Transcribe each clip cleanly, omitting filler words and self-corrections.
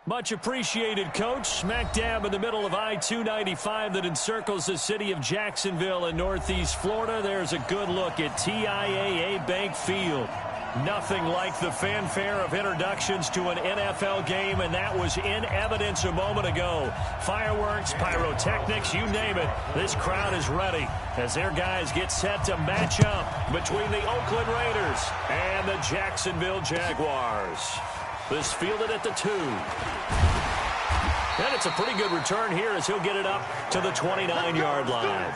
Much appreciated, Coach. Smack dab in the middle of I-295 that encircles the city of Jacksonville in Northeast Florida. There's a good look at TIAA Bank Field. Nothing like the fanfare of introductions to an NFL game, and that was in evidence a moment ago. Fireworks, pyrotechnics, you name it. This crowd is ready as their guys get set to match up between the Oakland Raiders and the Jacksonville Jaguars. This fielded at the 2. And it's a pretty good return here as he'll get it up to the 29-yard line.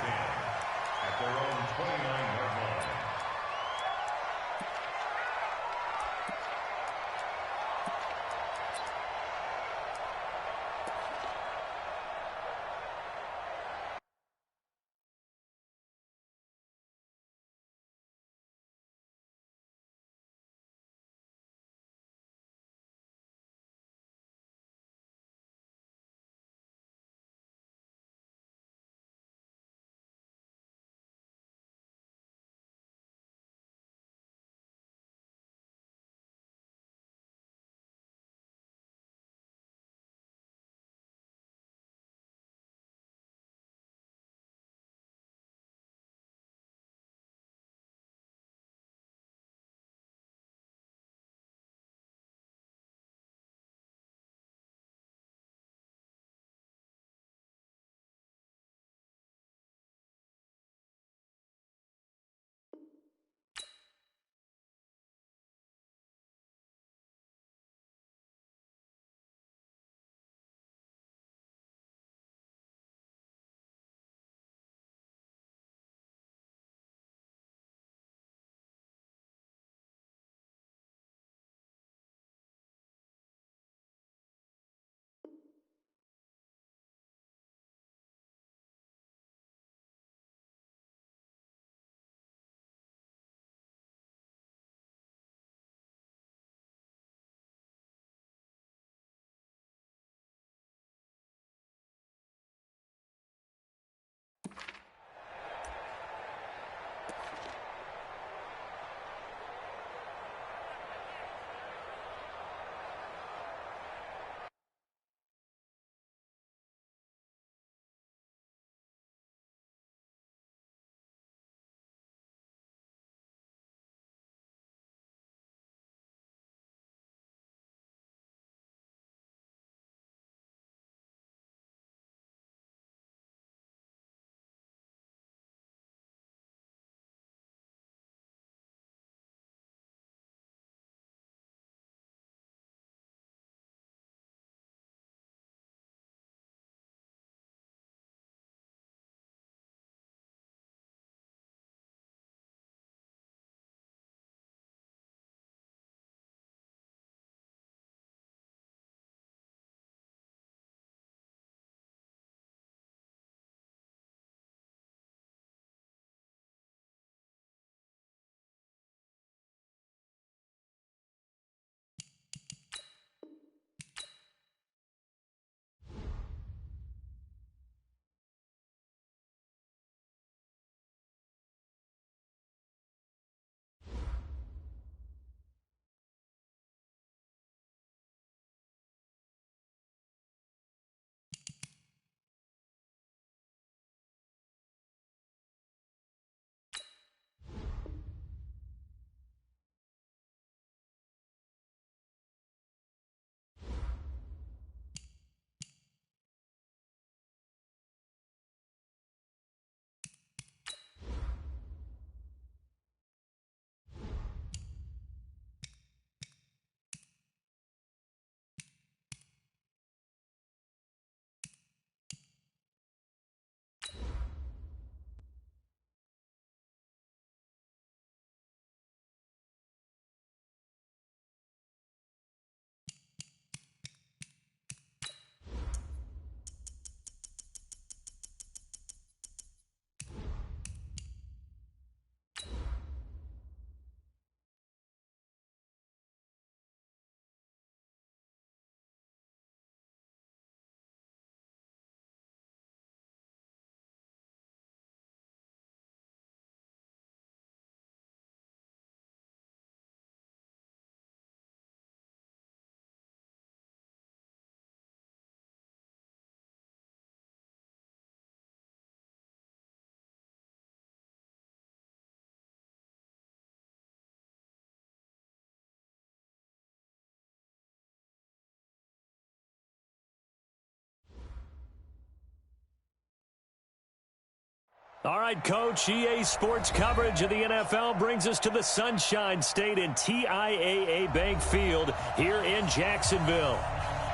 All right, Coach, EA Sports coverage of the NFL brings us to the Sunshine State in TIAA Bank Field here in Jacksonville.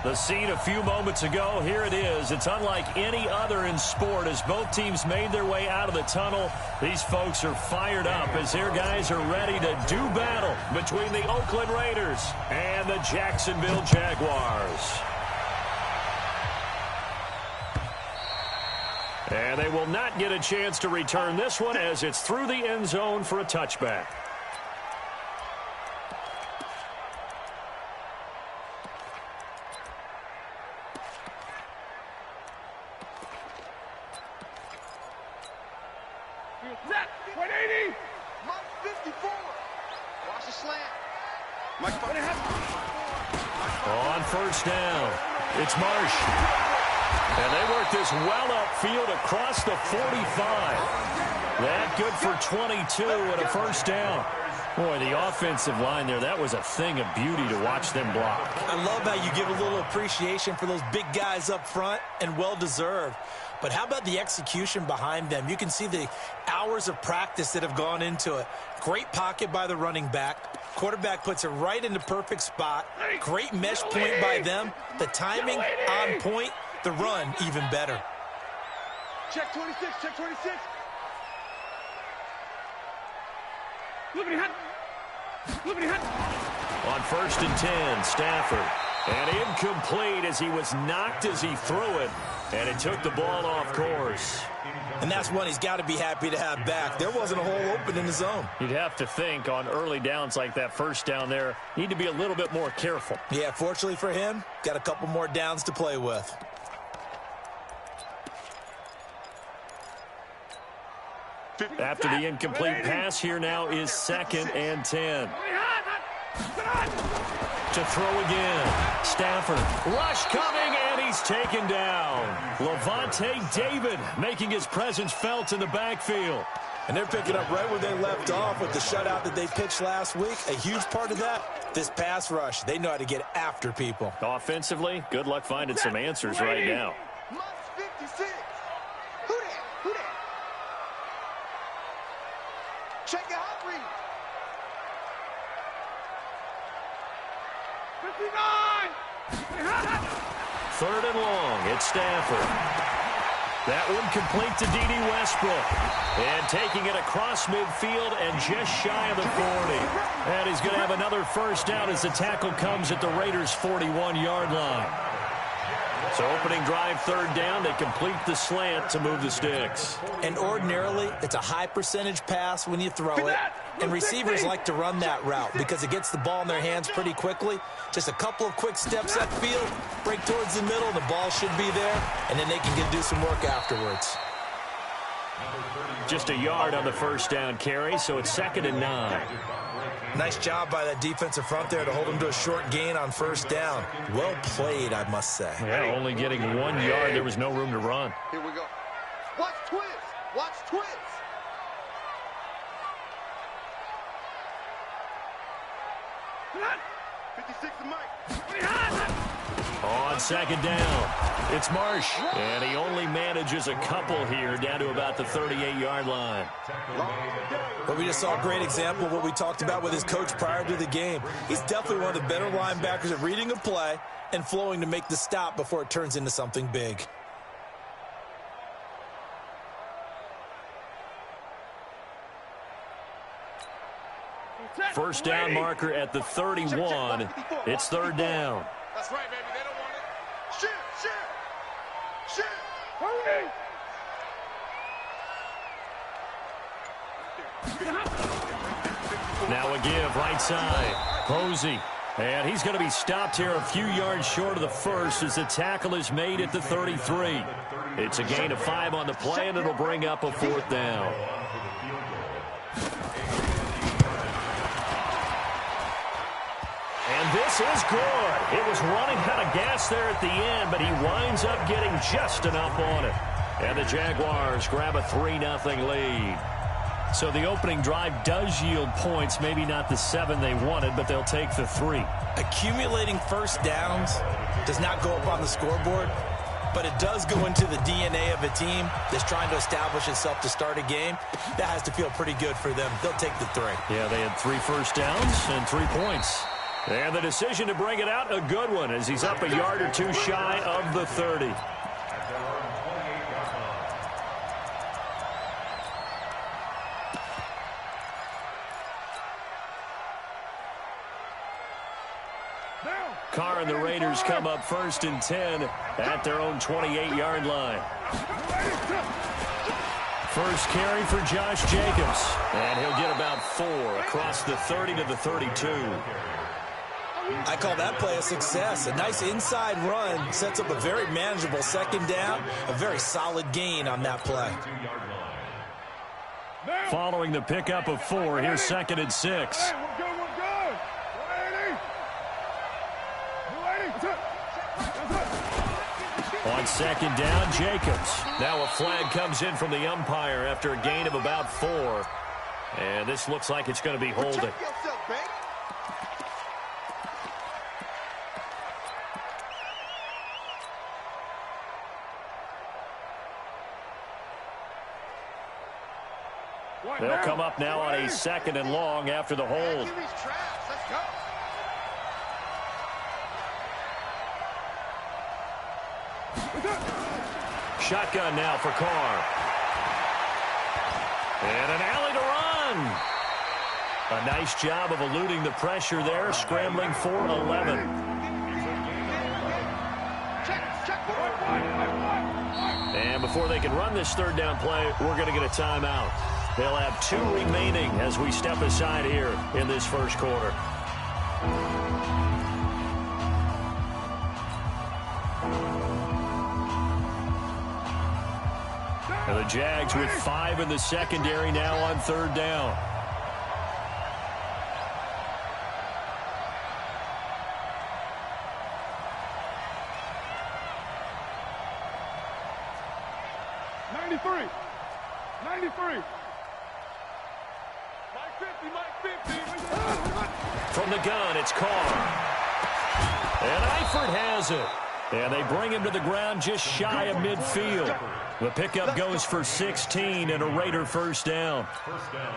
The scene a few moments ago, here it is. It's unlike any other in sport as both teams made their way out of the tunnel. These folks are fired up as their guys are ready to do battle between the Oakland Raiders and the Jacksonville Jaguars. And they will not get a chance to return this one as it's through the end zone for a touchback. Set, 180. Mike 54. Watch the slant. Mike, on first down, it's Marsh. And they work this well upfield across the 45. That good for 22 and a first down. Boy, the offensive line there, that was a thing of beauty to watch them block. I love how you give a little appreciation for those big guys up front, and well-deserved. But how about the execution behind them? You can see the hours of practice that have gone into it. Great pocket by the running back. Quarterback puts it right in the perfect spot. Great mesh point by them. The timing on point. The run even better. Check 26, check 26. On first and 10, Stafford. And incomplete as he was knocked as he threw it. And it took the ball off course. And that's one he's got to be happy to have back. There wasn't a hole open in the zone. You'd have to think on early downs like that first down there, need to be a little bit more careful. Yeah, fortunately for him, got a couple more downs to play with. After the incomplete pass, here now is 2nd and 10. To throw again. Stafford. Rush coming, and he's taken down. Levante David making his presence felt in the backfield. And they're picking up right where they left off with the shutout that they pitched last week. A huge part of that, this pass rush. They know how to get after people. Offensively, good luck finding some answers right now. Check your hot read. 59. 3rd and long. It's Stafford. That one complete to D.D. Westbrook. And taking it across midfield and just shy of the 40. And he's going to have another first down as the tackle comes at the Raiders' 41-yard line. So opening drive, 3rd down, they complete the slant to move the sticks. And ordinarily, it's a high percentage pass when you throw it. And receivers like to run that route because it gets the ball in their hands pretty quickly. Just a couple of quick steps upfield, break towards the middle, the ball should be there, and then they can do some work afterwards. Just a yard on the first down carry, so it's 2nd and 9. Nice job by that defensive front there to hold them to a short gain on first down. Well played, I must say. Yeah, only getting 1 yard. There was no room to run. Here we go. Watch twist. Watch twist. On 2nd down, it's Marsh. And he only manages a couple here down to about the 38-yard line. But we just saw a great example of what we talked about with his coach prior to the game. He's definitely one of the better linebackers at reading a play and flowing to make the stop before it turns into something big. First down marker at the 31. It's 3rd down. That's right, baby. They don't want it. Shoot, shoot, shoot. Hurry. Now a give, right side. Posey. And he's going to be stopped here a few yards short of the first as the tackle is made at the 33. It's a gain of 5 on the play, and it'll bring up a 4th down. And this is good. It was running out of gas there at the end, but he winds up getting just enough on it. And the Jaguars grab a 3-0 lead. So the opening drive does yield points, maybe not the 7 they wanted, but they'll take the 3. Accumulating first downs does not go up on the scoreboard, but it does go into the DNA of a team that's trying to establish itself to start a game. That has to feel pretty good for them. They'll take the 3. Yeah, they had 3 first downs and 3 points. And the decision to bring it out, a good one, as he's up a yard or 2 shy of the 30. Carr and the Raiders come up 1st and 10 at their own 28-yard line. First carry for Josh Jacobs, and he'll get about 4 across the 30 to the 32. I call that play a success. A nice inside run sets up a very manageable 2nd down, a very solid gain on that play. Following the pickup of 4, here's 2nd and 6. On 2nd down, Jacobs. Now a flag comes in from the umpire after a gain of about 4. And this looks like it's going to be holding. They'll come up now on a 2nd and long after the hold. Shotgun now for Carr. And an alley to run. A nice job of eluding the pressure there, scrambling for 11. And before they can run this 3rd down play, we're going to get a timeout. They'll have 2 remaining as we step aside here in this 1st quarter. And the Jags with 5 in the secondary now on 3rd down. From the gun, it's Carr. And Eifert has it. And they bring him to the ground just shy of midfield. The pickup goes for 16 and a Raider 1st down.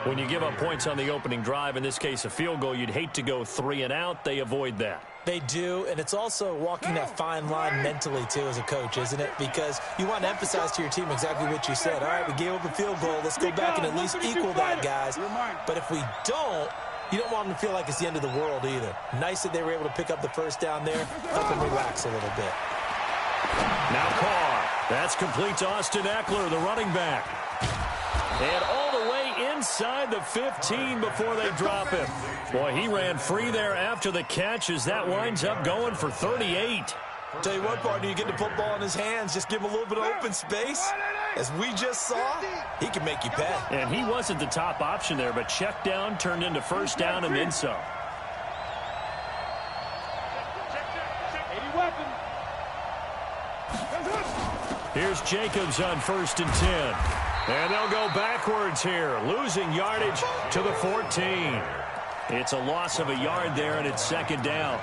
When you give up points on the opening drive, in this case a field goal, you'd hate to go 3 and out. They avoid that. They do, and it's also walking that fine line mentally, too, as a coach, isn't it? Because you want to emphasize to your team exactly what you said. All right, we gave up a field goal. Let's go back and at least equal that, guys. But if we don't, you don't want them to feel like it's the end of the world either. Nice that they were able to pick up the 1st down there, help them relax a little bit. Now Carr. That's complete to Austin Eckler, the running back. And all the way inside the 15 before they drop him. Boy, he ran free there after the catch as that winds up going for 38. Tell you what, partner, you get the football in his hands, just give him a little bit of open space. As we just saw, he can make you pay. And he wasn't the top option there, but check down turned into 1st down and then some. Here's Jacobs on 1st and 10. And they'll go backwards here, losing yardage to the 14. It's a loss of a yard there, and it's 2nd down.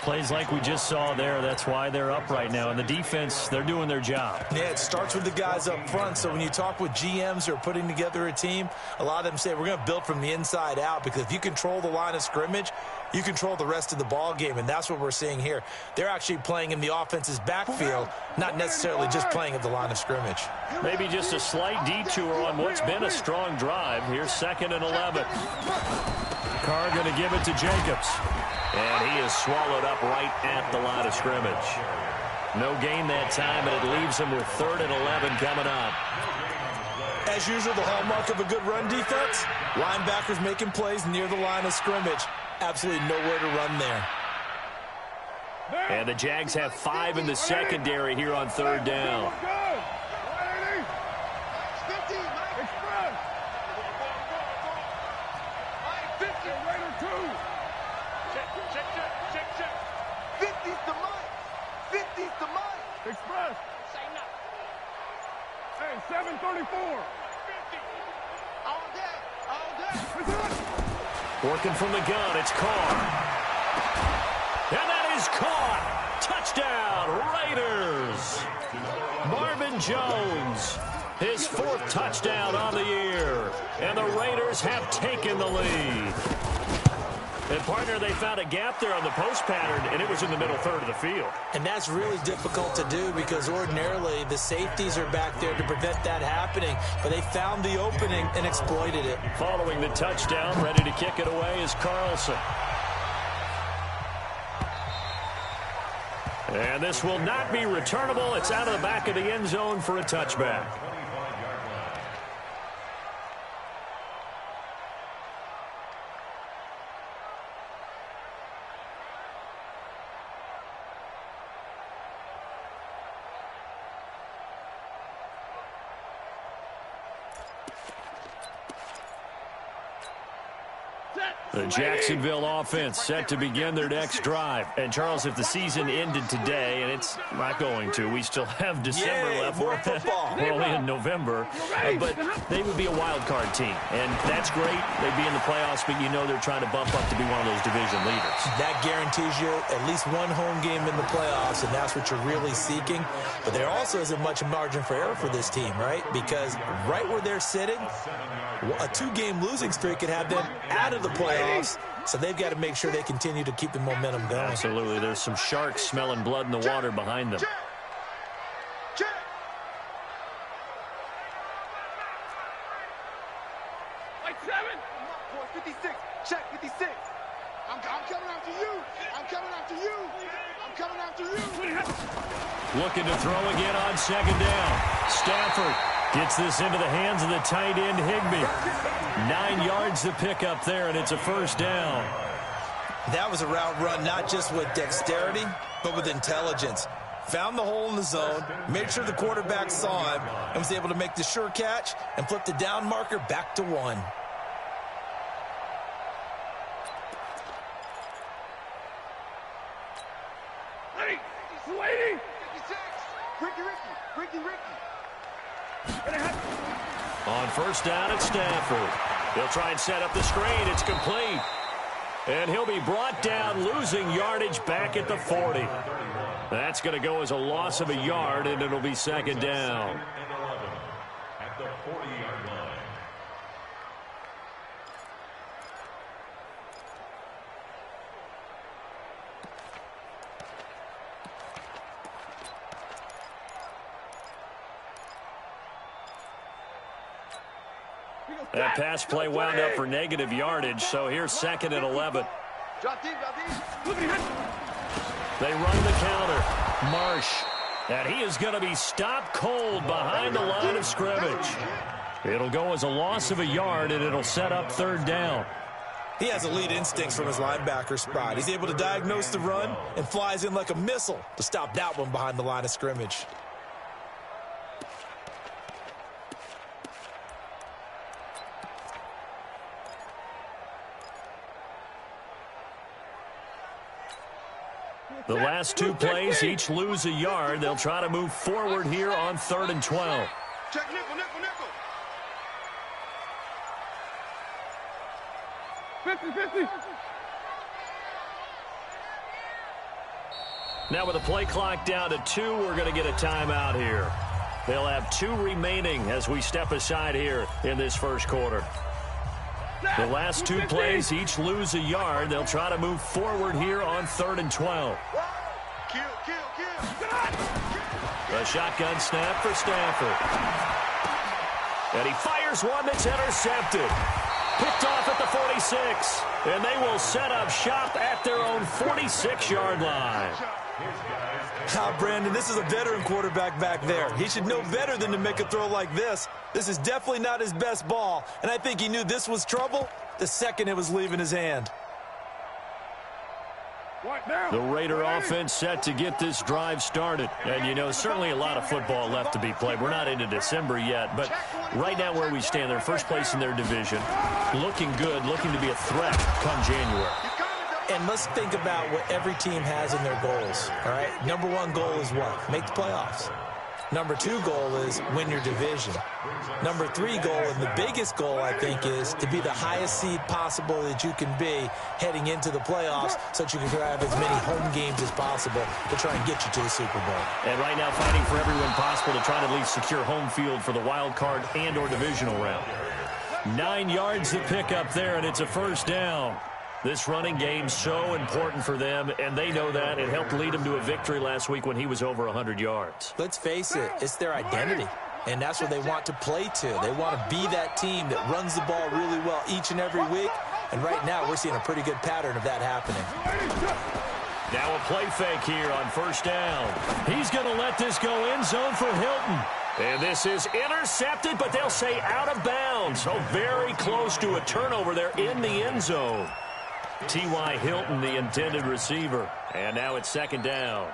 Plays like we just saw there. That's why they're up right now. And the defense, they're doing their job. Yeah, it starts with the guys up front. So when you talk with GMs who are putting together a team, a lot of them say we're going to build from the inside out, because if you control the line of scrimmage, you control the rest of the ball game, and that's what we're seeing here. They're actually playing in the offense's backfield, not necessarily just playing at the line of scrimmage. Maybe just a slight detour on what's been a strong drive. Here's 2nd and 11. Carr going to give it to Jacobs. And he is swallowed up right at the line of scrimmage. No gain that time, and it leaves him with 3rd and 11 coming up. As usual, the hallmark of a good run defense, linebackers making plays near the line of scrimmage. Absolutely nowhere to run there. And the Jags have 5 in the secondary here on 3rd down. Express. Hey, 734. All day. Working from the gun, it's Carr. And that is caught. Touchdown, Raiders. Marvin Jones. His 4th touchdown on the year. And the Raiders have taken the lead. And, partner, they found a gap there on the post pattern, and it was in the middle third of the field. And that's really difficult to do because ordinarily the safeties are back there to prevent that happening. But they found the opening and exploited it. Following the touchdown, ready to kick it away is Carlson. And this will not be returnable. It's out of the back of the end zone for a touchback. The Jacksonville offense set to begin their next drive. And, Charles, if the season ended today, and it's not going to, we still have December left. More football. We're only in November. But they would be a wild card team. And that's great. They'd be in the playoffs, but you know they're trying to bump up to be one of those division leaders. That guarantees you at least one home game in the playoffs, and that's what you're really seeking. But there also isn't much margin for error for this team, right? Because right where they're sitting, a 2-game losing streak could have them out of the playoffs. So they've got to make sure they continue to keep the momentum going. Absolutely. There's some sharks smelling blood in the water behind them. Like 7. 56. Check 56. I'm coming after you. I'm coming after you. I'm coming after you. Looking to throw again on 2nd down. Stafford gets this into the hands of the tight end, Higbee. 9 yards to pick up there, and it's a 1st down. That was a route run not just with dexterity, but with intelligence. Found the hole in the zone, made sure the quarterback saw him, and was able to make the sure catch and flip the down marker back to 1. On 1st down, it's Stafford. He'll try and set up the screen. It's complete. And he'll be brought down, losing yardage back at the 40. That's going to go as a loss of a yard, and it'll be 2nd down. At the 40-yard line. That pass play wound up for negative yardage, so here's 2nd and 11. They run the counter. Marsh. And he is going to be stopped cold behind the line of scrimmage. It'll go as a loss of a yard, and it'll set up 3rd down. He has elite instincts from his linebacker spot. He's able to diagnose the run and flies in like a missile to stop that one behind the line of scrimmage. The last 2 plays each lose a yard. They'll try to move forward here on 3rd and 12. Check nickel, nickel, nickel. 50-50. Now with the play clock down to 2, we're going to get a timeout here. They'll have 2 remaining as we step aside here in this 1st quarter. The last 2 plays each lose a yard. They'll try to move forward here on 3rd and 12. Kill. A shotgun snap for Stafford. And he fires one that's intercepted. Picked off at the 46. And they will set up shop at their own 46-yard line. Brandon, this is a veteran quarterback back there. He should know better than to make a throw like this. This is definitely not his best ball, and I think he knew this was trouble the second it was leaving his hand. The Raider offense set to get this drive started. And, you know, certainly a lot of football left to be played. We're not into December yet, but right now where we stand, they're first place in their division. Looking good, looking to be a threat come January. And let's think about what every team has in their goals, all right? Number 1 goal is what? Make the playoffs. Number 2 goal is win your division. Number 3 goal, and the biggest goal, I think, is to be the highest seed possible that you can be heading into the playoffs so that you can have as many home games as possible to try and get you to the Super Bowl. And right now fighting for everyone possible to try to at least secure home field for the wild card and or divisional round. 9 yards to pick up there, and it's a first down. This running game so important for them, and they know that. It helped lead them to a victory last week when he was over 100 yards. Let's face it, it's their identity, and that's what they want to play to. They want to be that team that runs the ball really well each and every week, and right now we're seeing a pretty good pattern of that happening. Now a play fake here on first down. He's going to let this go end zone for Hilton. And this is intercepted, but they'll say out of bounds. So very close to a turnover there in the end zone. T.Y. Hilton, the intended receiver. And now it's second down.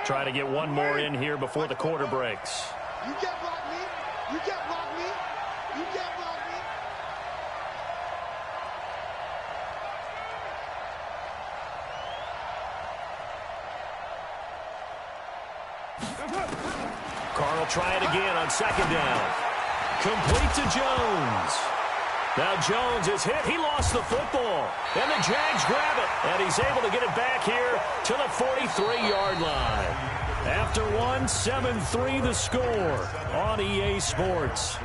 Try to get one more in here before the quarter breaks. You can't block me. You can't block me. You can't block me. Carr will try it again on second down. Complete to Jones. Now Jones is hit. He lost the football. And the Jags grab it. And he's able to get it back here to the 43-yard line. After one, 7-3 the score on EA Sports.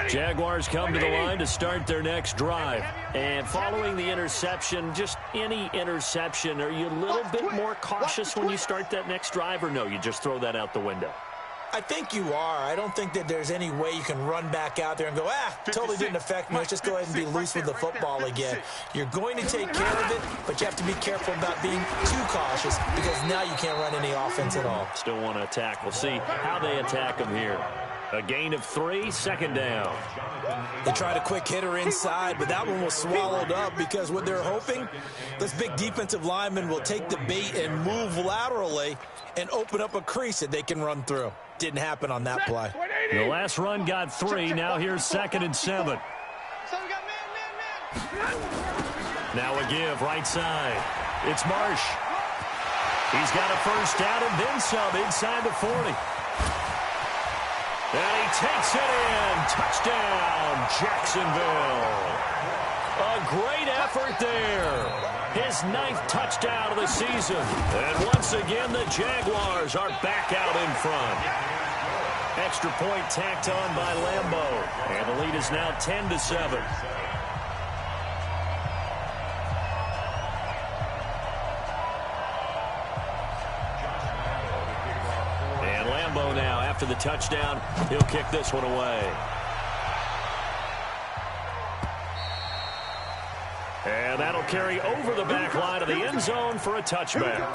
Jaguars come to the line to start their next drive. And following the interception, just any interception, are you a little bit more cautious when you start that next drive, or no, you just throw that out the window? I think you are. I don't think that there's any way you can run back out there and go, totally didn't affect me. Let's just go ahead and be loose with the football again. You're going to take care of it, but you have to be careful about being too cautious because now you can't run any offense at all. Still want to attack. We'll see how they attack them here. A gain of 3, second down. They tried a quick hitter inside, but that one was swallowed up because what they're hoping, this big defensive lineman will take the bait and move laterally and open up a crease that they can run through. Didn't happen on that play. The last run got 3. Now here's 2nd and 7. Now a give right side. It's Marsh. He's got a first down and then some inside the 40. And he takes it in. Touchdown, Jacksonville. A great effort there. His 9th touchdown of the season. And once again, the Jaguars are back out in front. Extra point tacked on by Lambeau. And the lead is now 10-7. And Lambeau now, after the touchdown, he'll kick this one away. And that'll carry over the back line of the end zone for a touchback.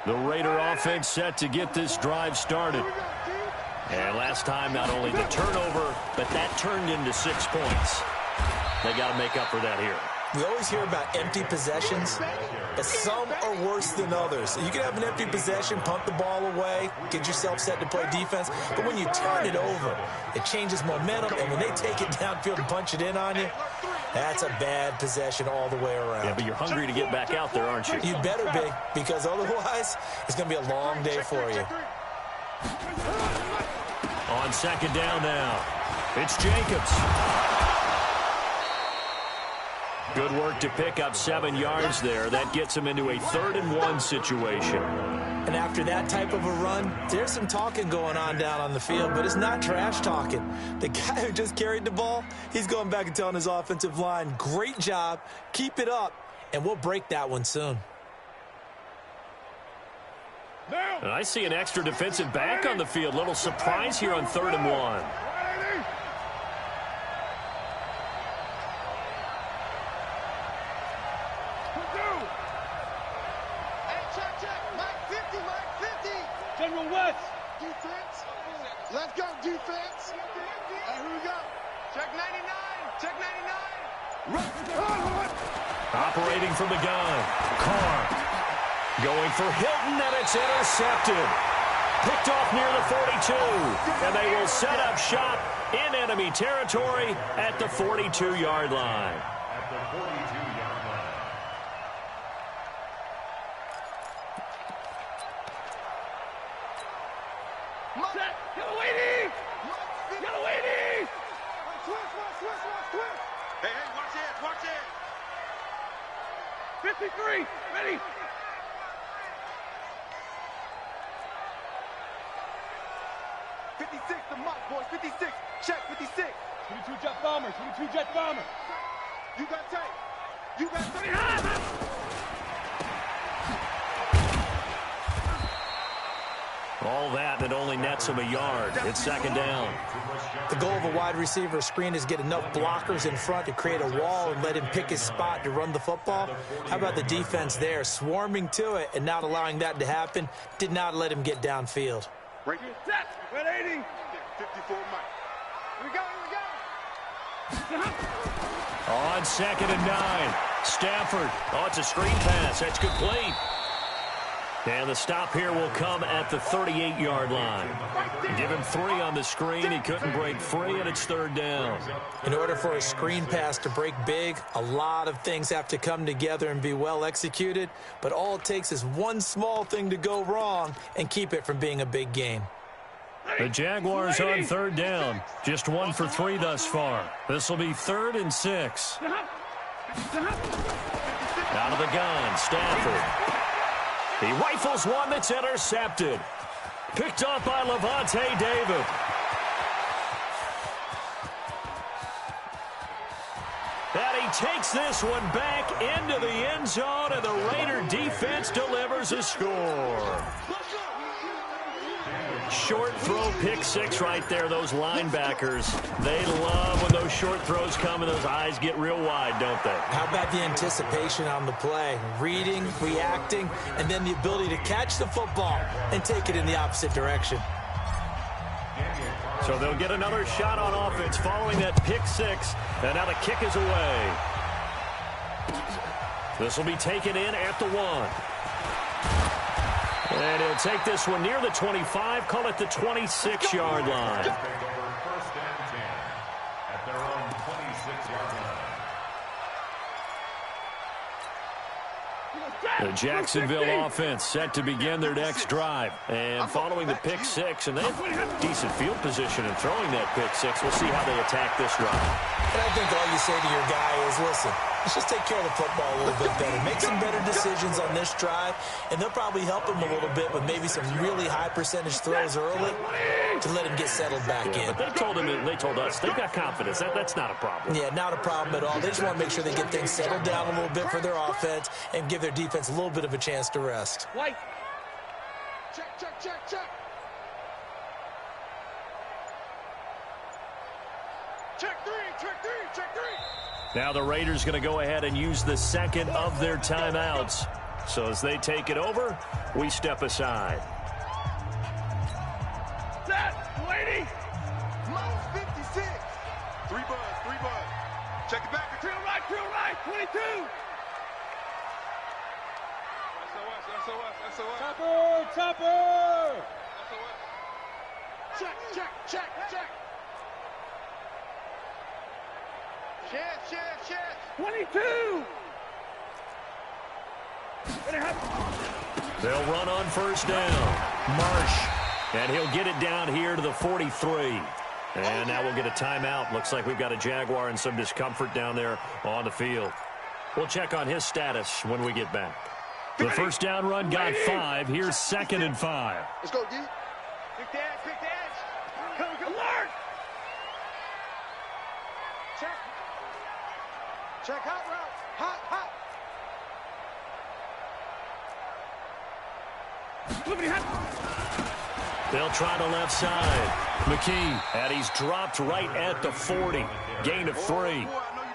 The Raider offense set to get this drive started. And last time, not only the turnover, but that turned into 6 points. They got to make up for that here. We always hear about empty possessions, but some are worse than others. You can have an empty possession, punt the ball away, get yourself set to play defense, but when you turn it over, it changes momentum, and when they take it downfield and punch it in on you, that's a bad possession all the way around. Yeah, but you're hungry to get back out there, aren't you? You better be, because otherwise, it's going to be a long day for you. On second down now, it's Jacobs. Good work to pick up 7 yards there. That gets him into a 3rd and 1 situation. And after that type of a run, there's some talking going on down on the field, but it's not trash talking. The guy who just carried the ball, he's going back and telling his offensive line, great job, keep it up, and we'll break that one soon. And I see an extra defensive back on the field. Little surprise here on 3rd and 1. General West. Defense. Let's go, defense. Hey, here we go. Check 99. Check 99. Operating from the gun. Carr going for Hilton, and it's intercepted. Picked off near the 42, and they will set up shop in enemy territory at the 42-yard line. At the 42-yard line. Yellow 80! Yellow 80! Switch. Hey, watch it. 53, ready. The mark, boys. 56. Check 56. 22 jet bomber. You got tape. All that, and it only nets him a yard. It's second down. The goal of a wide receiver screen is get enough blockers in front to create a wall and let him pick his spot to run the football. How about the defense there, swarming to it and not allowing that to happen? Did not let him get downfield. Break it. Set. 180. 54 Mike. Here we go. On second and 9. Stafford. Oh, it's a screen pass. That's complete. And the stop here will come at the 38-yard line. Give him 3 on the screen. He couldn't break free, and it's third down. In order for a screen pass to break big, a lot of things have to come together and be well executed. But all it takes is one small thing to go wrong and keep it from being a big game. The Jaguars on third down. Just 1 for 3 thus far. This will be 3rd and 6. Out of the gun, Stafford. He rifles one that's intercepted. Picked up by Levante David. And he takes this one back into the end zone, and the Raider defense delivers a score. Short throw, pick 6 right there. Those linebackers, they love when those short throws come and those eyes get real wide, don't they? How about the anticipation on the play? Reading, reacting, and then the ability to catch the football and take it in the opposite direction. So they'll get another shot on offense following that pick 6, and now the kick is away. This will be taken in at the 1. And he'll take this one near the 25, call it the 26-yard line. First and 10 at their own 26-yard line. The Jacksonville offense set to begin their next drive. And following the pick 6, and they have decent field position in throwing that pick 6. We'll see how they attack this drive. And I think all you say to your guy is, listen, let's just take care of the football a little bit better. Make some better decisions on this drive, and they'll probably help him a little bit with maybe some really high percentage throws early to let him get settled back in. But they told us they've got confidence. That's not a problem. Yeah, not a problem at all. They just want to make sure they get things settled down a little bit for their offense and give their defense a little bit of a chance to rest. White. Check. Check 3. Now the Raiders going to go ahead and use the second of their timeouts. So as they take it over, we step aside. Set. 280. Minus 56. 3 buzz. Check it back. Trail right. 22. SOS. Chopper. Check. Chef. 22. They'll run on first down. Marsh. And he'll get it down here to the 43. And now we'll get a timeout. Looks like we've got a Jaguar in some discomfort down there on the field. We'll check on his status when we get back. The first down run got 5. Here's 2nd and 5. Let's go, D. Pick the edge. Come, alert. Check hot route. Hot. They'll try the left side. McKee, and he's dropped right at the 40. Gain of 3.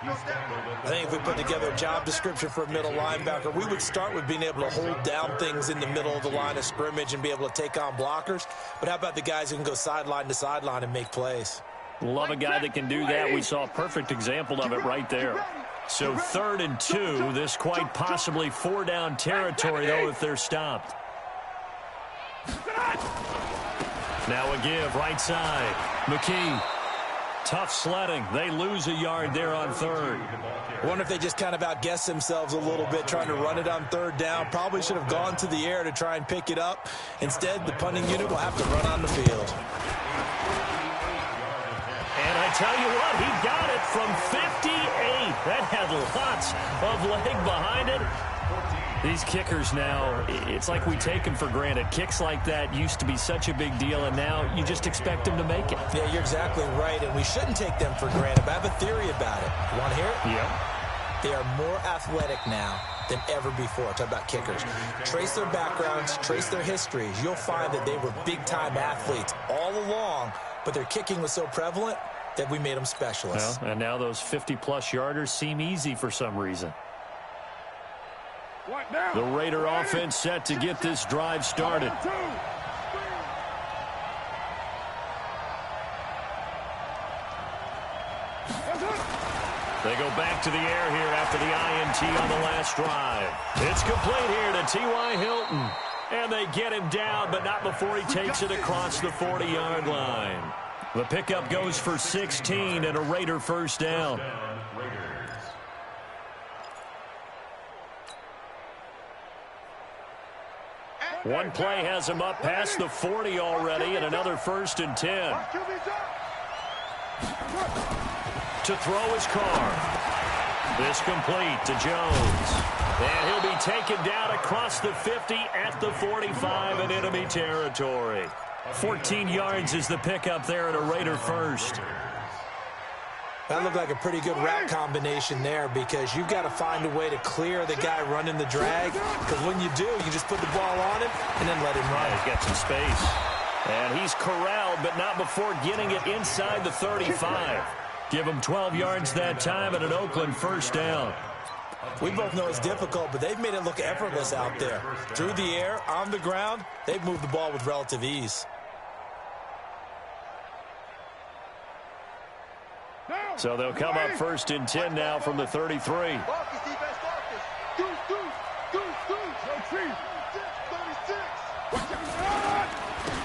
I think if we put together a job description for a middle linebacker, we would start with being able to hold down things in the middle of the line of scrimmage and be able to take on blockers. But how about the guys who can go sideline to sideline and make plays? Love a guy that can do that. We saw a perfect example of it right there. So 3rd and 2. This quite possibly 4-down territory, though, if they're stopped. Now a give, right side. McKee. Tough sledding. They lose a yard there on 3rd. I wonder if they just kind of outguessed themselves a little bit trying to run it on 3rd down. Probably should have gone to the air to try and pick it up. Instead, the punting unit will have to run on the field. And I tell you what, he got it from 58. That had lots of leg behind it. These kickers now, it's like we take them for granted. Kicks like that used to be such a big deal, and now you just expect them to make it. Yeah, you're exactly right, and we shouldn't take them for granted. But I have a theory about it. You want to hear it? Yeah. They are more athletic now than ever before. Talk about kickers. Trace their backgrounds, trace their histories. You'll find that they were big-time athletes all along, but their kicking was so prevalent that we made them specialists. Well, and now those 50-plus yarders seem easy for some reason. The Raider offense set to get this drive started. They go back to the air here after the INT on the last drive. It's complete here to T.Y. Hilton. And they get him down, but not before he takes it across the 40-yard line. The pickup goes for 16 and a Raider first down. One play has him up past the 40 already, and another 1st and 10. To throw his Carr. This complete to Jones. And he'll be taken down across the 50 at the 45 in enemy territory. 14 yards is the pickup there at a Raider first. That looked like a pretty good route combination there because you've got to find a way to clear the guy running the drag. Because when you do, you just put the ball on him and then let him run. He's got some space. And he's corralled, but not before getting it inside the 35. Give him 12 yards that time and an Oakland first down. We both know it's difficult, but they've made it look effortless out there. Through the air, on the ground, they've moved the ball with relative ease. So they'll come up 1st and 10 now from the 33.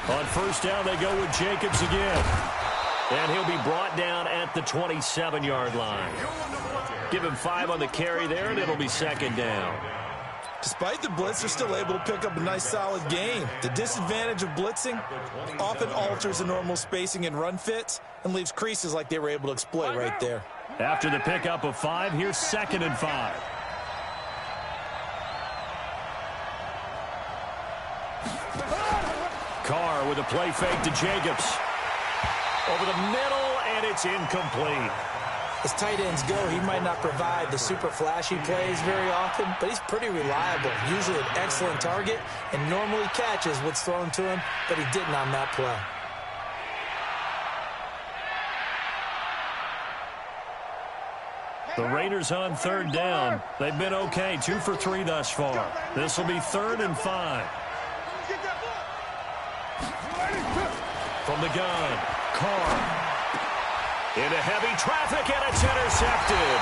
On 1st down, they go with Jacobs again. And he'll be brought down at the 27-yard line. Give him 5 on the carry there, and it'll be 2nd down. Despite the blitz, they're still able to pick up a nice, solid gain. The disadvantage of blitzing often alters the normal spacing and run fits and leaves creases like they were able to exploit right there. After the pickup of 5, here's 2nd and 5. Carr with a play fake to Jacobs. Over the middle, and it's incomplete. As tight ends go, he might not provide the super flashy plays very often, but he's pretty reliable, usually an excellent target, and normally catches what's thrown to him, but he didn't on that play. The Raiders on 3rd down. They've been okay, 2 for 3 thus far. This will be 3rd and 5. From the gun, Carr. Into heavy traffic, and it's intercepted.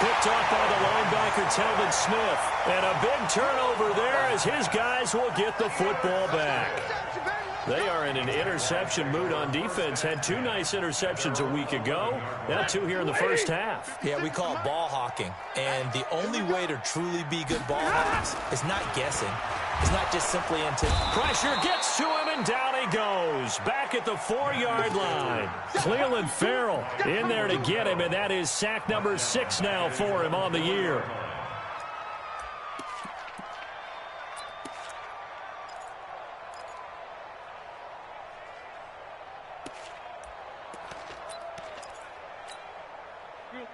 Picked off by the linebacker, Telvin Smith. And a big turnover there as his guys will get the football back. They are in an interception mood on defense. Had 2 nice interceptions a week ago. Now 2 here in the first half. Yeah, we call it ball hawking. And the only way to truly be good ball hawks is not guessing. It's not just simply into... Pressure gets to him, and down he goes. Back at the 4-yard line. Cleveland Farrell in there to get him, and that is sack number 6 now for him on the year.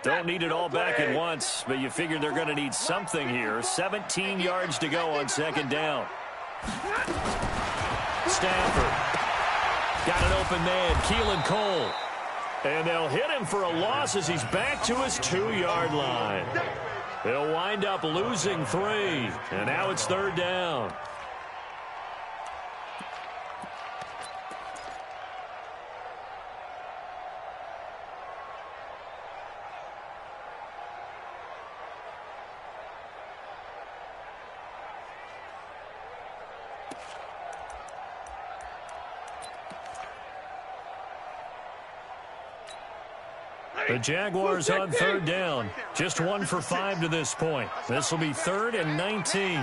Don't need it all back at once, but you figure they're going to need something here. 17 yards to go on 2nd down. Stafford. Got an open man. Keelan Cole. And they'll hit him for a loss as he's back to his 2-yard line. He'll wind up losing 3. And now it's 3rd down. The Jaguars on 3rd down. Just 1 for 5 to this point. This will be 3rd and 19.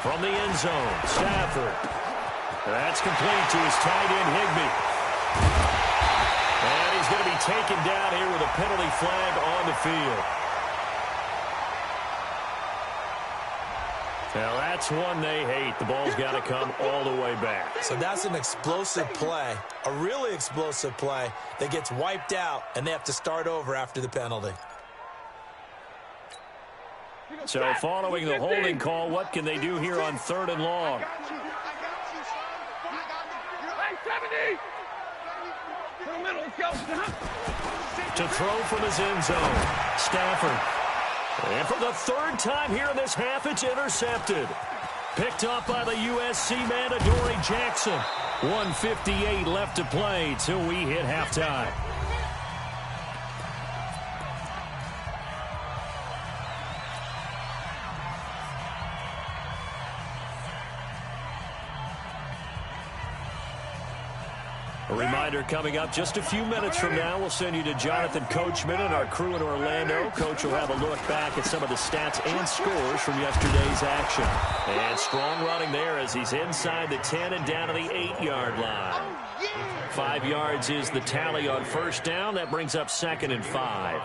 From the end zone, Stafford. That's complete to his tight end, Higbee. And he's going to be taken down here with a penalty flag on the field. Now, that's one they hate. The ball's got to come all the way back. So that's an explosive play, a really explosive play that gets wiped out, and they have to start over after the penalty. So following the holding call, what can they do here on 3rd and long? To throw from his end zone, Stafford. And for the 3rd time here in this half, it's intercepted. Picked up by the USC man, Adoree Jackson. 1:58 left to play till we hit halftime. A reminder coming up just a few minutes from now, we'll send you to Jonathan Coachman and our crew in Orlando. Coach will have a look back at some of the stats and scores from yesterday's action. And strong running there as he's inside the 10 and down to the 8-yard line. 5 yards is the tally on 1st down. That brings up 2nd and 5.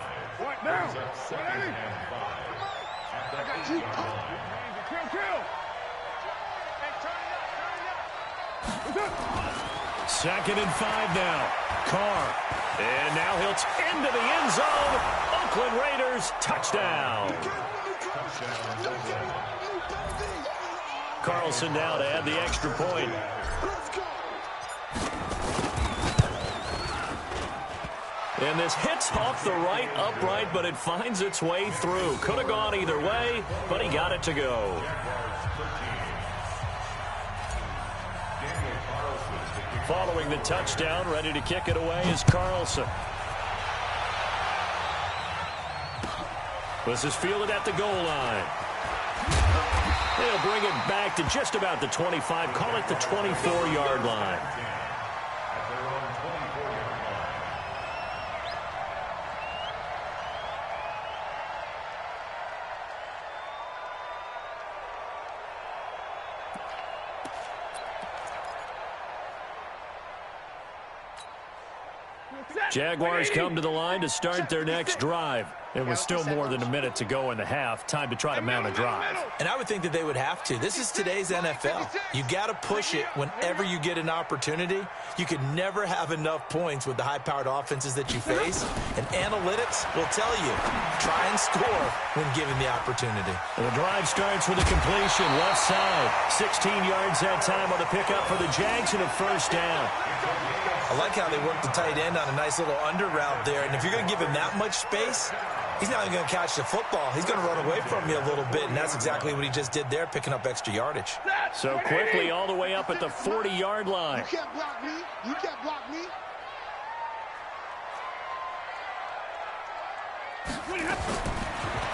Second and 5 now. Carr. And now he'll into the end zone. Oakland Raiders touchdown. Carlson now to add the extra point. And this hits off the right upright, but it finds its way through. Could have gone either way, but he got it to go. Following the touchdown, ready to kick it away is Carlson. This is fielded at the goal line. They'll bring it back to just about the 25, call it the 24-yard line. Jaguars come to the line to start their next drive. It was still more than a minute to go in the half. Time to try to mount a drive. And I would think that they would have to. This is today's NFL. You got to push it whenever you get an opportunity. You could never have enough points with the high-powered offenses that you face. And analytics will tell you, try and score when given the opportunity. And the drive starts with a completion, left side. 16 yards that time on the pickup for the Jags and a 1st down. I like how they work the tight end on a nice little under route there. And if you're going to give him that much space, he's not even going to catch the football. He's going to run away from you a little bit, and that's exactly what he just did there, picking up extra yardage. So quickly all the way up at the 40-yard line. You can't block me. You can't block me.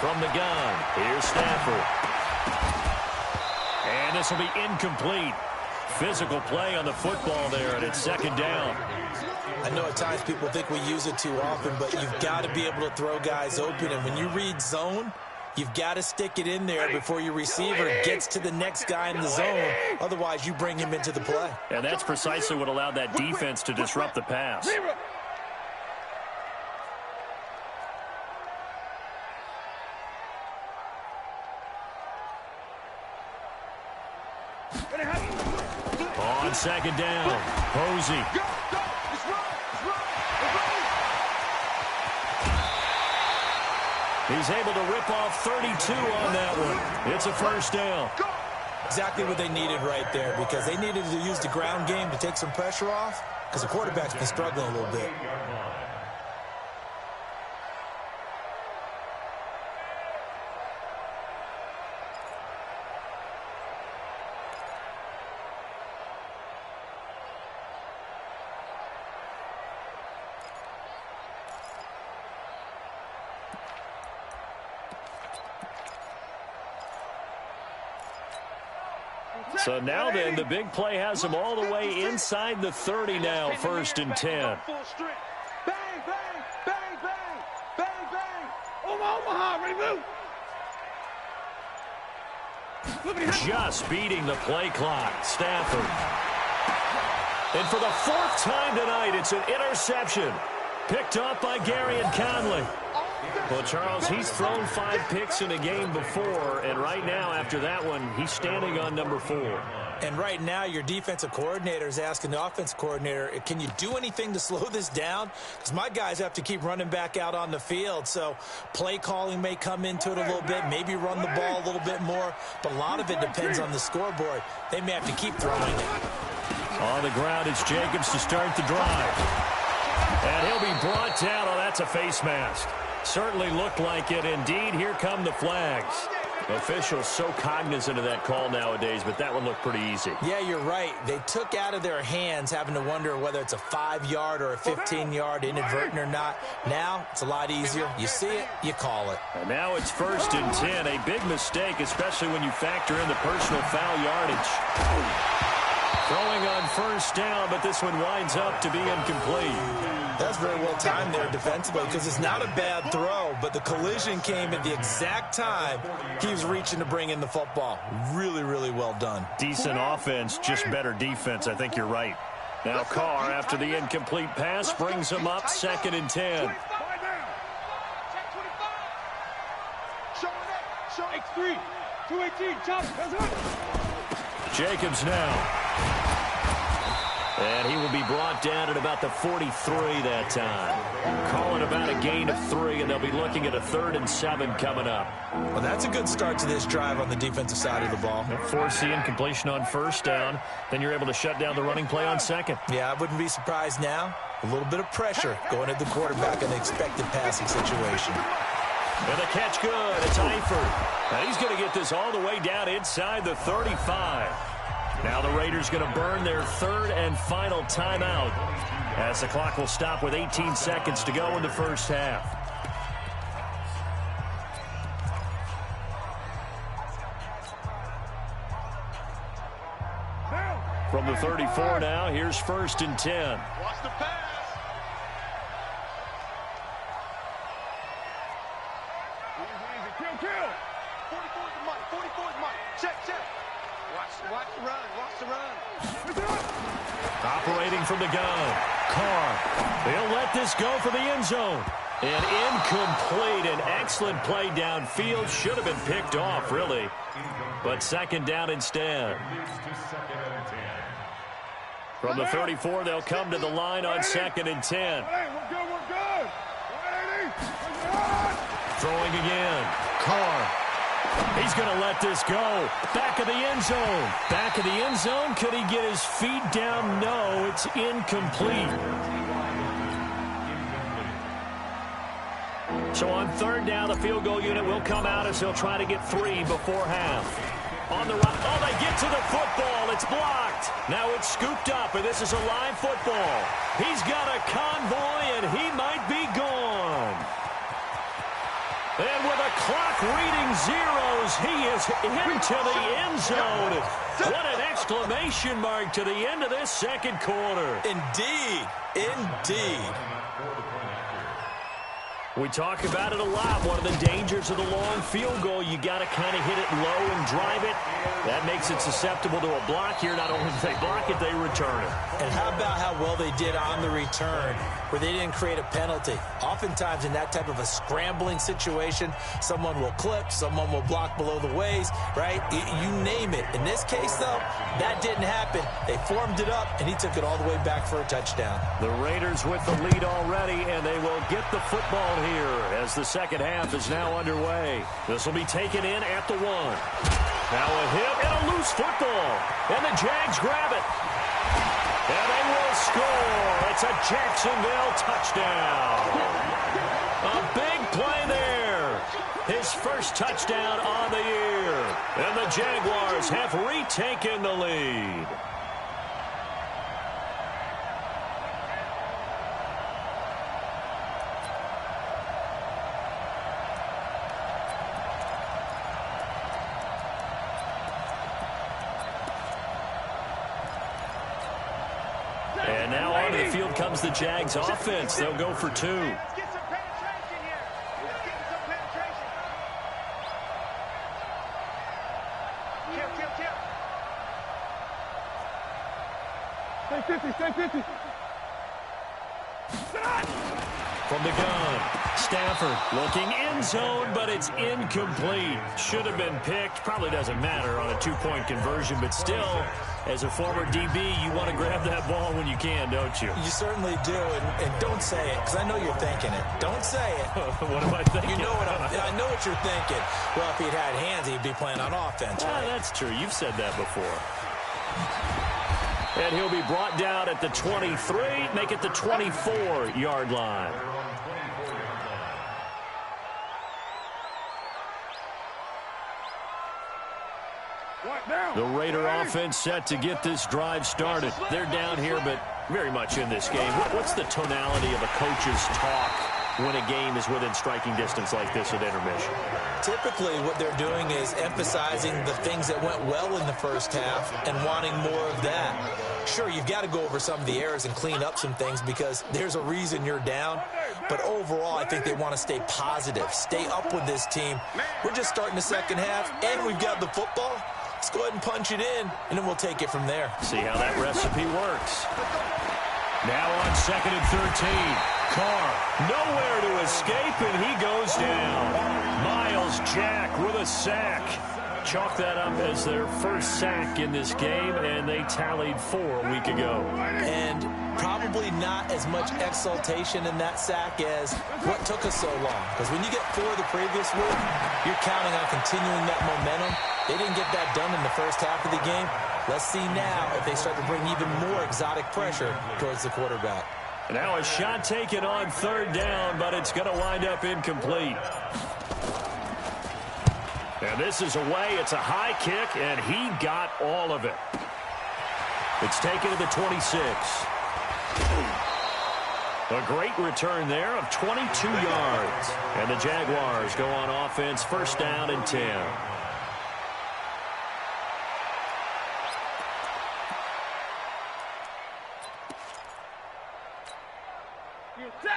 From the gun, here's Stafford. And this will be incomplete. Physical play on the football there, and it's 2nd down. I know at times people think we use it too often, but you've got to be able to throw guys open. And when you read zone, you've got to stick it in there before your receiver gets to the next guy in the zone. Otherwise, you bring him into the play. And that's precisely what allowed that defense to disrupt the pass. On 2nd down, Posey. He's able to rip off 32 on that one. It's a 1st down. Exactly what they needed right there, because they needed to use the ground game to take some pressure off, because the quarterback's been struggling a little bit. So now then, the big play has them all the way inside the 30 now, 1st and 10. Bang, bang, bang, bang, bang, bang. Omaha, ready, move. Just beating the play clock, Stafford. And for the 4th time tonight, it's an interception. Picked up by Gary and Conley. Well, Charles, he's thrown 5 picks in a game before, and right now, after that one, he's standing on number 4. And right now, your defensive coordinator is asking the offensive coordinator, can you do anything to slow this down? Because my guys have to keep running back out on the field, so play calling may come into it a little bit, maybe run the ball a little bit more, but a lot of it depends on the scoreboard. They may have to keep throwing it. On the ground, it's Jacobs to start the drive. And he'll be brought down. Oh, that's a face mask. Certainly looked like it. Indeed, here come the flags. Officials so cognizant of that call nowadays, but that one looked pretty easy. Yeah, you're right. They took out of their hands having to wonder whether it's a 5-yard or a 15-yard inadvertent or not. Now, it's a lot easier. You see it, you call it. And now it's 1st and 10. A big mistake, especially when you factor in the personal foul yardage. Throwing on 1st down, but this one winds up to be incomplete. That's very well timed there defensively, because it's not a bad throw, but the collision came at the exact time he was reaching to bring in the football. Really, really well done. Decent offense, just better defense. I think you're right. Now Carr, after the incomplete pass, brings him up 2nd and 10. X3, 218, chop, Jacobs now. And he will be brought down at about the 43 that time. Calling about a gain of 3, and they'll be looking at a 3rd and 7 coming up. Well, that's a good start to this drive on the defensive side of the ball. Force the incompletion on 1st down. Then you're able to shut down the running play on 2nd. Yeah, I wouldn't be surprised now. A little bit of pressure going at the quarterback in the expected passing situation. And the catch good. It's Eifert. And he's going to get this all the way down inside the 35. Now the Raiders going to burn their 3rd and final timeout as the clock will stop with 18 seconds to go in the 1st half. From the 34 now, here's 1st and 10. Watch the pass. Easy. Kill. 44 is Mike. 44 is Mike. Check. Watch the run. Watch the run. Operating from the gun. Carr. They'll let this go for the end zone. And incomplete. An excellent play downfield. Should have been picked off, really. But 2nd down instead. From the 34, they'll come to the line on 2nd and 10. We're good. Throwing again. Carr. He's going to let this go. Back of the end zone. Back of the end zone. Could he get his feet down? No, it's incomplete. So on 3rd down, the field goal unit will come out as they'll try to get 3 before half. On the right. Oh, they get to the football. It's blocked. Now it's scooped up, and this is a live football. He's got a convoy, and he might be gone. And with a clock reading zeros, he is into the end zone. What an exclamation mark to the end of this 2nd quarter. Indeed. We talk about it a lot. One of the dangers of the long field goal, you got to kind of hit it low and drive it. That makes it susceptible to a block here. Not only do they block it, they return it. And how about how well they did on the return, where they didn't create a penalty? Oftentimes in that type of a scrambling situation, someone will clip, someone will block below the waist, right? You name it. In this case, though, that didn't happen. They formed it up, and he took it all the way back for a touchdown. The Raiders with the lead already, and they will get the football here here as the second half is now underway. This will be taken in at the 1. Now a hit and a loose football. And the Jags grab it. And they will score. It's a Jacksonville touchdown. A big play there. His first touchdown on the year. And the Jaguars have retaken the lead. And now onto the field comes the Jags offense. They'll go for 2. Let's get some penetration here. Let's get some penetration. Kill. Stay 50. From the gun, Stafford looking end zone, but it's incomplete. Should have been picked. Probably doesn't matter on a 2-point conversion, but still, as a former DB, you want to grab that ball when you can, don't you? You certainly do, and don't say it, because I know you're thinking it. Don't say it. What am I thinking? You know what I know what you're thinking. Well, if he'd had hands, he'd be playing on offense, right? That's true. You've said that before. And he'll be brought down at the 23, make it the 24-yard line. The Raider offense set to get this drive started. They're down here, but very much in this game. What's the tonality of a coach's talk when a game is within striking distance like this at intermission? Typically, what they're doing is emphasizing the things that went well in the first half and wanting more of that. Sure, you've got to go over some of the errors and clean up some things because there's a reason you're down. But overall, I think they want to stay positive, stay up with this team. We're just starting the second half, and we've got the football. Let's go ahead and punch it in, and then we'll take it from there. See how that recipe works. Now on 2nd and 13. Carr, nowhere to escape, and he goes down. Miles Jack with a sack. Chalk that up as their first sack in this game, and they tallied 4 a week ago. And probably not as much exultation in that sack as what took us so long. Because when you get 4 the previous week, you're counting on continuing that momentum. They didn't get that done in the first half of the game. Let's see now if they start to bring even more exotic pressure towards the quarterback. Now a shot taken on 3rd down, but it's going to wind up incomplete. And this is away. It's a high kick, and he got all of it. It's taken to the 26. A great return there of 22 yards. And the Jaguars go on offense, 1st down and 10.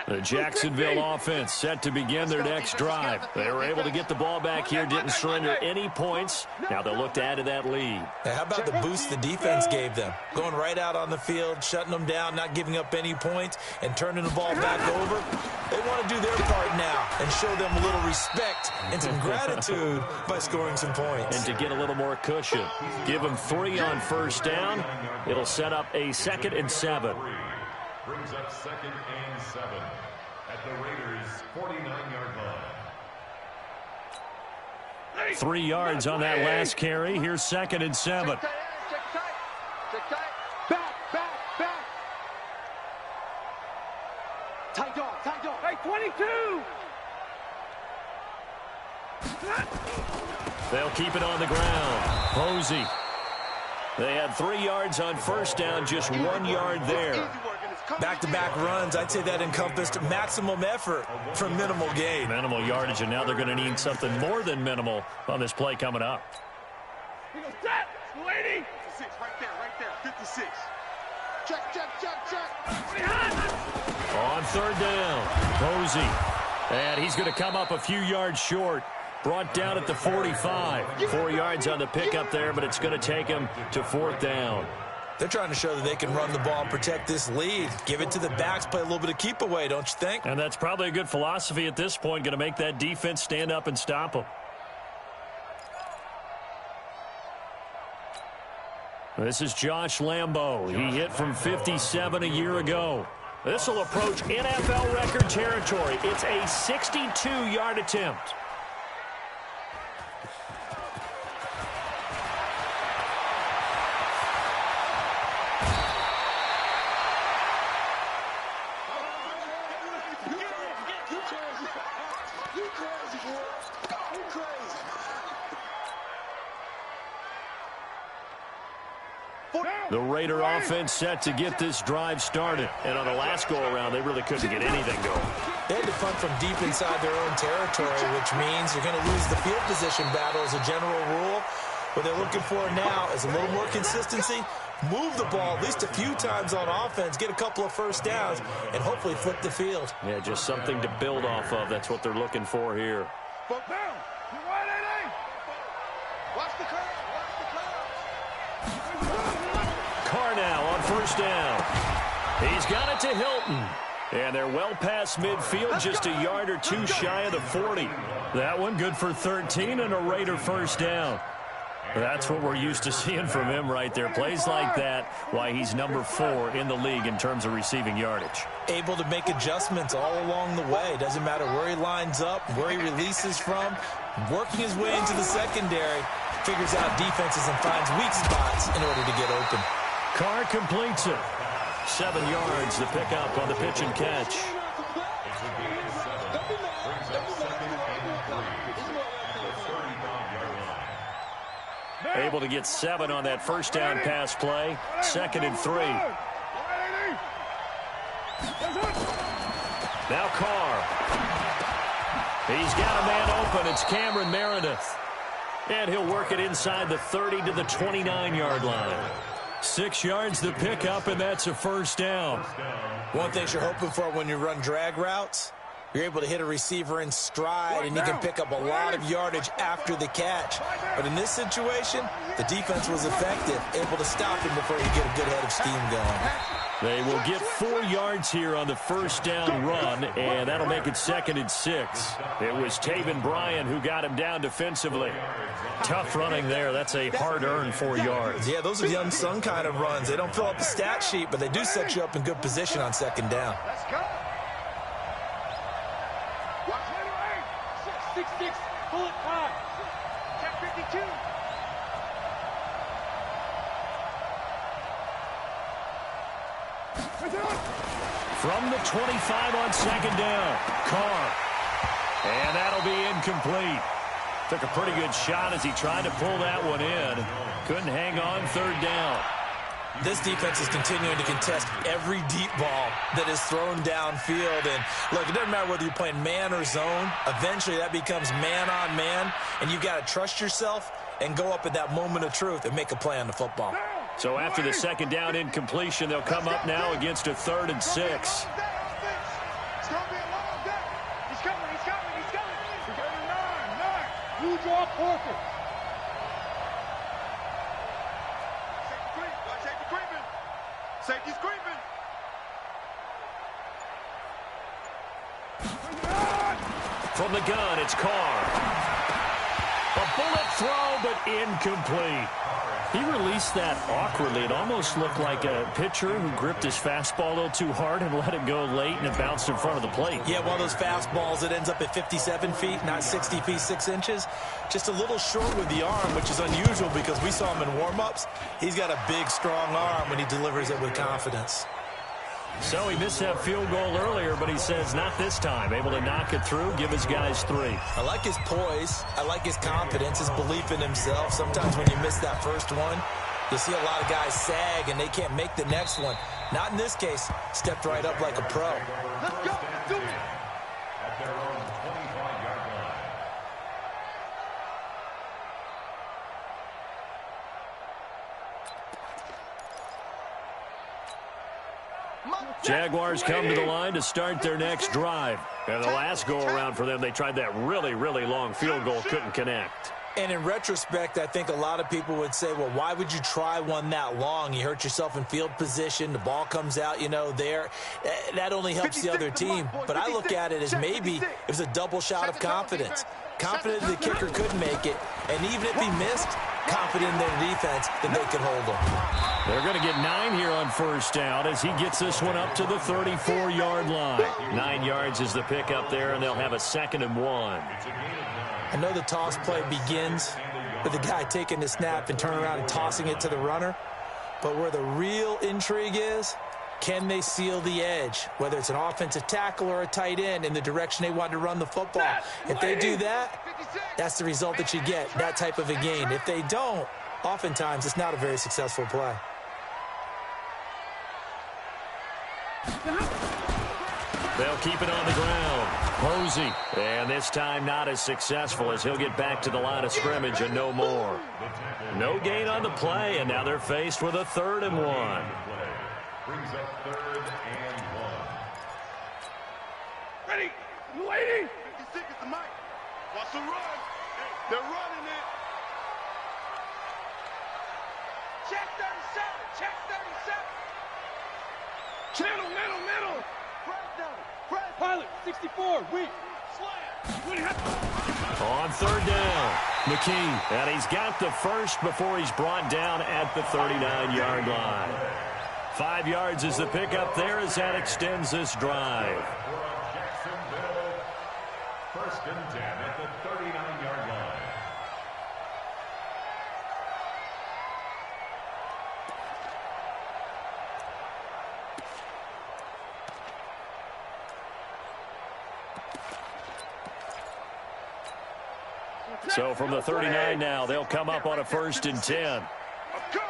The Jacksonville offense set to begin their next drive. They were able to get the ball back here, didn't surrender any points. Now they'll look to add to that lead. Now, how about the boost the defense gave them? Going right out on the field, shutting them down, not giving up any points, and turning the ball back over. They want to do their part now and show them a little respect and some gratitude by scoring some points. And to get a little more cushion, give them 3 on 1st down. It'll set up a 2nd and 7. Brings up 2nd and 7 at the Raiders' 49-yard line. 3 yards on that last carry. Here's 2nd and 7. Check tight. Back. Tight dog. Hey, 22. They'll keep it on the ground. Posey. They had 3 yards on 1st down, just 1 yard there. Back-to-back runs, I'd say that encompassed maximum effort for minimal gain. Minimal yardage, and now they're going to need something more than minimal on this play coming up. He goes, set, lady. 56, right there, 56. Check. On 3rd down, Posey. And he's going to come up a few yards short. Brought down at the 45. 4 yards on the pickup there, but it's going to take him to 4th down. They're trying to show that they can run the ball and protect this lead. Give it to the backs, play a little bit of keep away, don't you think? And that's probably a good philosophy at this point, going to make that defense stand up and stop them. This is Josh Lambo. He hit from 57 a year ago. This will approach NFL record territory. It's a 62-yard attempt. The Raider offense set to get this drive started. And on the last go-around, they really couldn't get anything going. They had to punt from deep inside their own territory, which means you're going to lose the field position battle as a general rule. What they're looking for now is a little more consistency, move the ball at least a few times on offense, get a couple of first downs, and hopefully flip the field. Yeah, just something to build off of. That's what they're looking for here. Watch the curve. Carr now on first down. He's got it to Hilton. And they're well past midfield, just a yard or two shy of the 40. That one good for 13 and a Raider first down. That's what we're used to seeing from him right there. Plays like that, why he's number 4 in the league in terms of receiving yardage. Able to make adjustments all along the way. Doesn't matter where he lines up, where he releases from. Working his way into the secondary. Figures out defenses and finds weak spots in order to get open. Carr completes it. 7 yards, the pickup on the pitch and catch. Able to get 7 on that first down pass play. 2nd and 3. Now Carr. He's got a man open. It's Cameron Meredith. And he'll work it inside the 30 to the 29-yard line. 6 yards the pickup, and that's a first down. One thing you're hoping for when you run drag routes, you're able to hit a receiver in stride, and you can pick up a lot of yardage after the catch. But in this situation, the defense was effective, able to stop him before you get a good head of steam going. They will get 4 yards here on the first down run, and that'll make it 2nd and 6. It was Taven Bryan who got him down defensively. Tough running there. That's a hard-earned 4 yards. Yeah, those are the unsung kind of runs. They don't fill up the stat sheet, but they do set you up in good position on 2nd down. Let's go. Watch 6-6, pull it high. Check 52. From the 25 on 2nd down, Carr. And that'll be incomplete. Took a pretty good shot as he tried to pull that one in. Couldn't hang on 3rd down. This defense is continuing to contest every deep ball that is thrown downfield. And look, it doesn't matter whether you're playing man or zone. Eventually that becomes man on man. And you've got to trust yourself and go up at that moment of truth and make a play on the football. So after the 2nd down incompletion, they'll come up now against a 3rd and 6. It's going to be a long day. He's coming. We're going 9. You draw Parker. Safety's creeping. From the gun, it's Carr. A bullet throw, but incomplete. He released that awkwardly. It almost looked like a pitcher who gripped his fastball a little too hard and let it go late, and it bounced in front of the plate. Yeah, one of those fastballs that ends up at 57 feet, not 60 feet, 6 inches. Just a little short with the arm, which is unusual because we saw him in warm-ups. He's got a big, strong arm when he delivers it with confidence. So he missed that field goal earlier, but he says not this time. Able to knock it through, give his guys 3. I like his poise. I like his confidence, his belief in himself. Sometimes when you miss that first one, you see a lot of guys sag and they can't make the next one. Not in this case. Stepped right up like a pro. Let's go. Do it. At their own 25-yard line. Jaguars come to the line to start their next drive. And the last go-around for them, they tried that really, really long field goal, couldn't connect. And in retrospect, I think a lot of people would say, well, why would you try one that long? You hurt yourself in field position. The ball comes out, there. That only helps the other team. But I look at it as maybe it was a double shot of confidence. Confident the kicker could make it. And even if he missed, confident in their defense that they could hold them. They're going to get 9 here on first down as he gets this one up to the 34-yard line. 9 yards is the pickup there, and they'll have a 2nd and 1. I know the toss play begins with the guy taking the snap and turning around and tossing it to the runner. But where the real intrigue is, can they seal the edge, whether it's an offensive tackle or a tight end, in the direction they want to run the football? If they do that, that's the result that you get, that type of a gain. If they don't, oftentimes it's not a very successful play. They'll keep it on the ground. Posey, and this time not as successful as he'll get back to the line of scrimmage and no more. No gain on the play, and now they're faced with a 3rd and 1. Brings up 3rd and 1. Ready, lady. 56 is the mic. Watch the run. They're running it. Check 37. Check 37. Channel, middle. Press down. Press. Pilot, 64. Weak. Slam. On 3rd down, McKee. And he's got the first before he's brought down at the 39-yard line. 5 yards is the pickup there as that extends this drive. Jacksonville, 1st and 10 at the 39-yard line. So from the 39 now, they'll come up on a 1st and 10. I'm coming.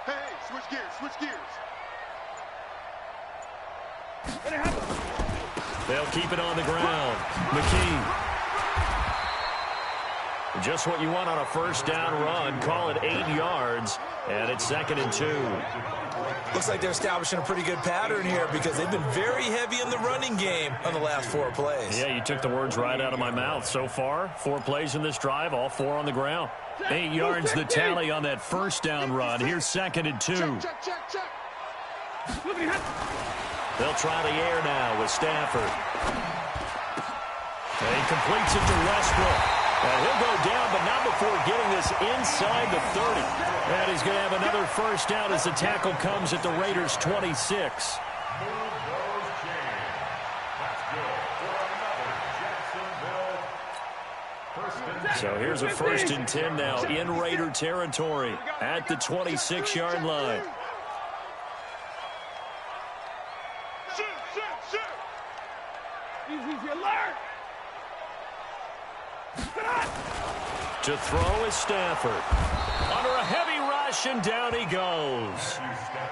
Hey, switch gears. They'll keep it on the ground. McKee. Just what you want on a 1st down run. Call it 8 yards, and it's 2nd and 2. Looks like they're establishing a pretty good pattern here because they've been very heavy in the running game on the last 4 plays. Yeah, you took the words right out of my mouth. So far, 4 plays in this drive, all 4 on the ground. 8 yards the tally on that 1st down run. Here's 2nd and 2. Check. They'll try the air now with Stafford. And he completes it to Westbrook. And he'll go down, but not before getting this inside the 30. And he's going to have another 1st down as the tackle comes at the Raiders' 26. So here's a 1st and 10 now in Raider territory at the 26-yard line. Easy alert. To throw is Stafford. Under a heavy rush, and down he goes.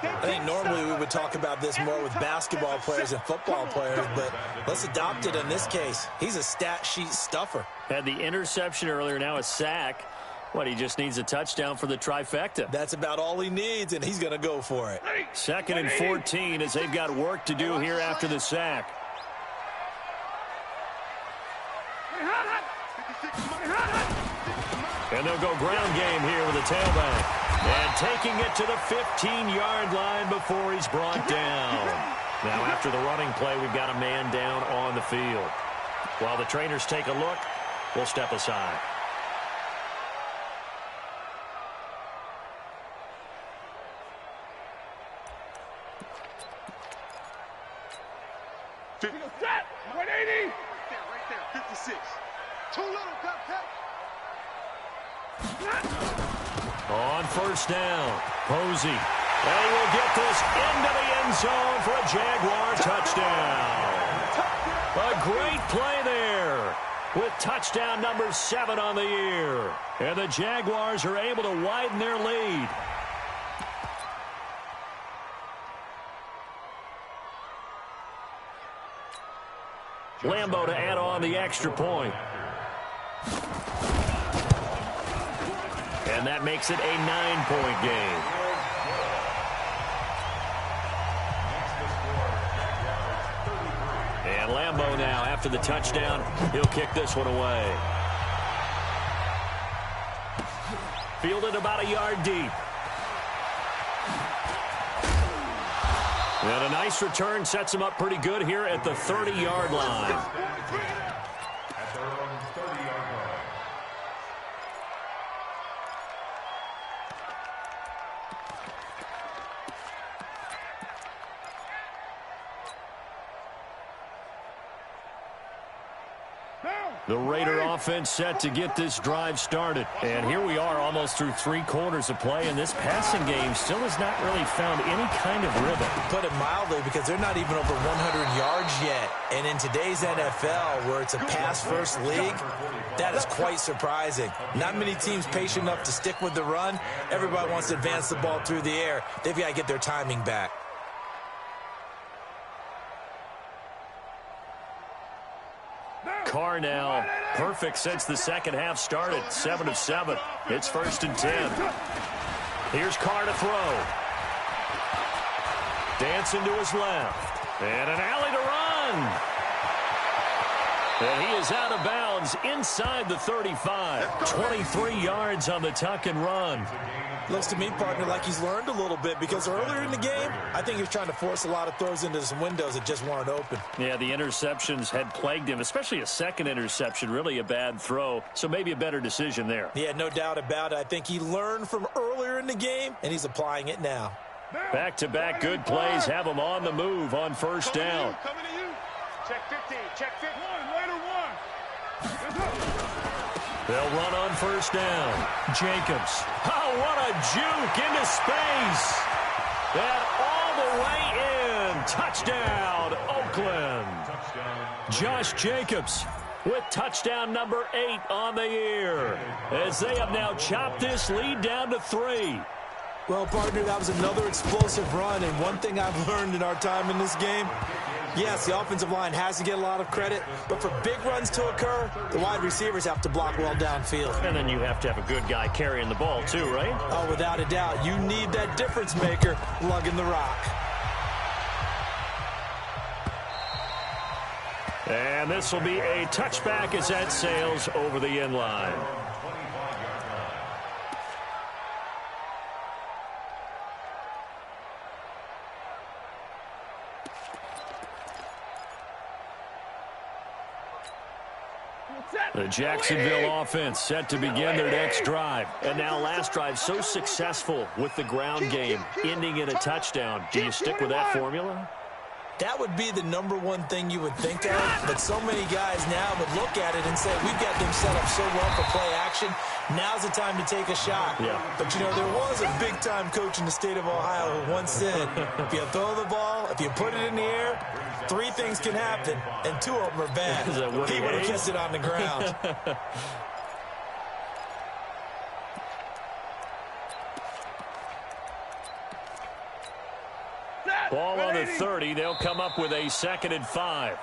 I think normally we would talk about this more with basketball players and football players, but let's adopt it in this case. He's a stat sheet stuffer. Had the interception earlier, now a sack. What, he just needs a touchdown for the trifecta. That's about all he needs, and he's going to go for it. 2nd and 14 as they've got work to do here after the sack. And they'll go ground game here with a tailback. And taking it to the 15-yard line before he's brought down. Now after the running play, we've got a man down on the field. While the trainers take a look, we'll step aside. Set. 180. Right there. 56. Too little, cut. On 1st down, Posey. They will get this into the end zone for a Jaguar touchdown. A great play there with touchdown number 7 on the year. And the Jaguars are able to widen their lead. Lambeau to add on the extra point. And that makes it a 9-point game. And Lambeau now, after the touchdown, he'll kick this one away. Fielded about a yard deep. And a nice return sets him up pretty good here at the 30-yard line. At their own 30-yard line. The Raider offense set to get this drive started. And here we are almost through 3 quarters of play, and this passing game still has not really found any kind of rhythm. Put it mildly, because they're not even over 100 yards yet. And in today's NFL, where it's a pass-first league, that is quite surprising. Not many teams patient enough to stick with the run. Everybody wants to advance the ball through the air. They've got to get their timing back. Carr now perfect since the second half started. 7 of 7. It's 1st and 10. Here's Carr to throw. Dancing to his left. And an alley to run. And he is out of bounds inside the 35. 23 yards on the tuck and run. Looks to me, partner, like he's learned a little bit, because earlier in the game, I think he was trying to force a lot of throws into some windows that just weren't open. Yeah, the interceptions had plagued him, especially a second interception, really a bad throw. So maybe a better decision there. Yeah, no doubt about it. I think he learned from earlier in the game, and he's applying it now. Back-to-back good plays have him on the move on first down. Coming to you. Check 15. Check 15. Later 1. They'll run on first down. Jacobs. Oh, what a juke into space. And all the way in. Touchdown, Oakland. Josh Jacobs with touchdown number 8 on the year, as they have now chopped this lead down to 3. Well, partner, that was another explosive run, and one thing I've learned in our time in this game, yes, the offensive line has to get a lot of credit, but for big runs to occur, the wide receivers have to block well downfield. And then you have to have a good guy carrying the ball too, right? Oh, without a doubt. You need that difference maker lugging the rock. And this will be a touchback as that sails over the end line. The Jacksonville offense set to begin their next drive. And now last drive so successful with the ground game, ending in a touchdown. Do you stick with that formula? That would be the #1 thing you would think of, but so many guys now would look at it and say, we've got them set up so well for play action, now's the time to take a shot. Yeah. But, you know, there was a big-time coach in the state of Ohio who once said, if you throw the ball, if you put it in the air, 3 things can happen, and 2 of them are bad. He would have kept it on the ground. Ball on the 30. They'll come up with a 2nd and 5.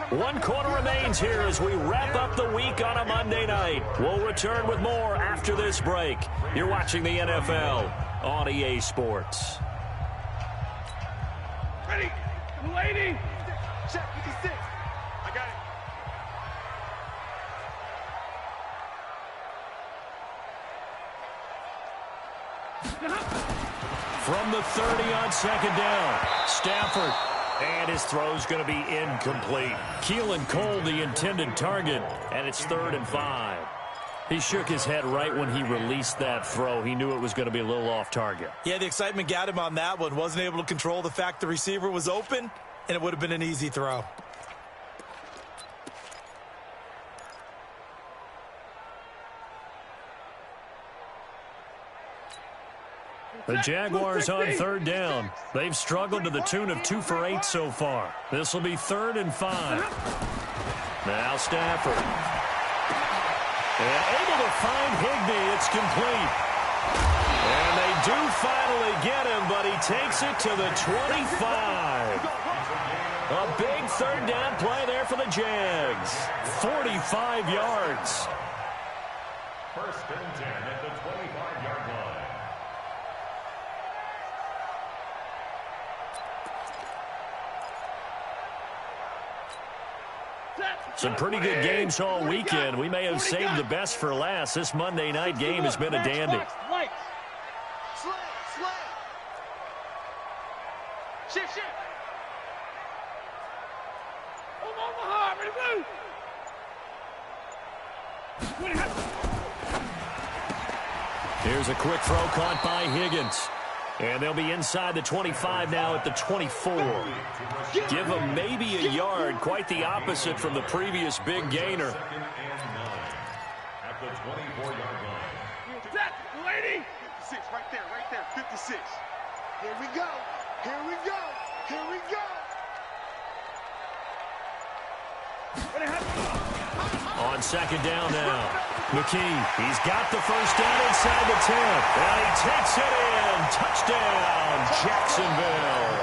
1 quarter remains here as we wrap up the week on a Monday night. We'll return with more after this break. You're watching the NFL on EA Sports. Ready. Lady. Check 56. I got it. From the 30 on 2nd down, Stafford. And his throw's going to be incomplete. Keelan Cole, the intended target, and it's 3rd and 5. He shook his head right when he released that throw. He knew it was going to be a little off target. Yeah, the excitement got him on that one. Wasn't able to control the fact the receiver was open, and it would have been an easy throw. The Jaguars on 3rd down. They've struggled to the tune of 2 for 8 so far. This will be 3rd and 5. Now Stafford. And able to find Higbee. It's complete. And they do finally get him, but he takes it to the 25. A big 3rd down play there for the Jags. 45 yards. 1st and 10 at the 25-yard line. Some pretty good games all weekend. We may have saved the best for last. This Monday night game has been a dandy. Shift. Here's a quick throw caught by Higgins. And they'll be inside the 25 now at the 24. Give them maybe a yard, quite the opposite from the previous big gainer. At the 24-yard line. Set, lady! 56, right there, 56. Here we go, here we go, here we go. On second down now. McKee, he's got the first down inside the 10. And he takes it in. Touchdown, Jacksonville.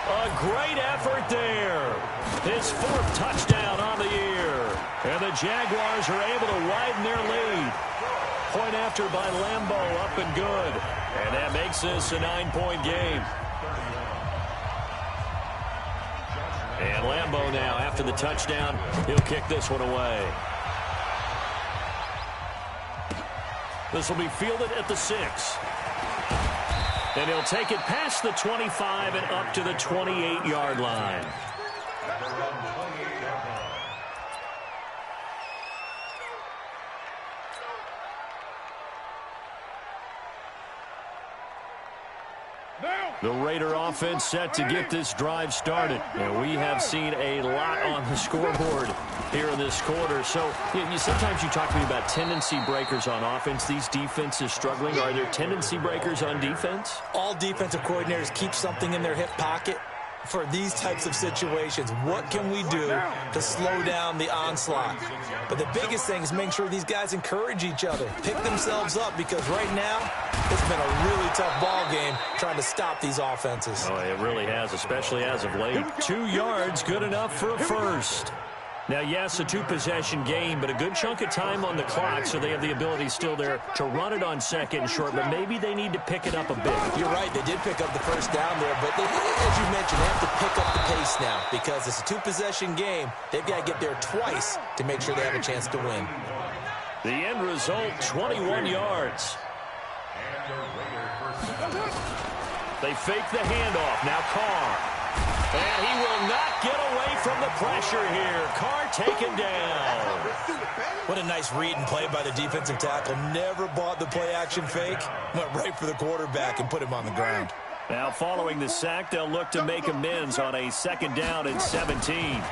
A great effort there. His fourth touchdown on the year. And the Jaguars are able to widen their lead. Point after by Lambeau, up and good. And that makes this a 9-point game. And Lambeau now, after the touchdown, he'll kick this one away. This will be fielded at the 6. And he'll take it past the 25 and up to the 28-yard line. The Raider offense set to get this drive started. And we have seen a lot on the scoreboard here in this quarter. So sometimes you talk to me about tendency breakers on offense. These defenses struggling. Are there tendency breakers on defense? All defensive coordinators keep something in their hip pocket for these types of situations. What can we do to slow down the onslaught? But the biggest thing is making sure these guys encourage each other, pick themselves up, because right now it's been a really tough ball game trying to stop these offenses. Oh, it really has, especially as of late. 2 yards, good enough for a first. Now, yes, a 2-possession game, but a good chunk of time on the clock, so they have the ability still there to run it on second and short, but maybe they need to pick it up a bit. You're right, they did pick up the first down there, but as you mentioned, they have to pick up the pace now because it's a 2-possession game. They've got to get there twice to make sure they have a chance to win. The end result, 21 yards. They fake the handoff. Now Carr. And he will not get away from the pressure here. Carr taken down. What a nice read and play by the defensive tackle. Never bought the play-action fake. Went right for the quarterback and put him on the ground. Now following the sack, they'll look to make amends on a second down and 17.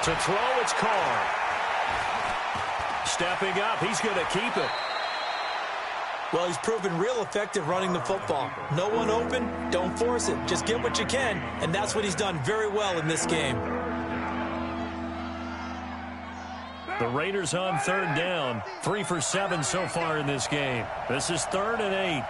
To throw, it's Carr. Stepping up, he's going to keep it. Well, he's proven real effective running the football. No one open, don't force it. Just get what you can, and that's what he's done very well in this game. The Raiders on third down. 3 for 7 so far in this game. This is 3rd and 8.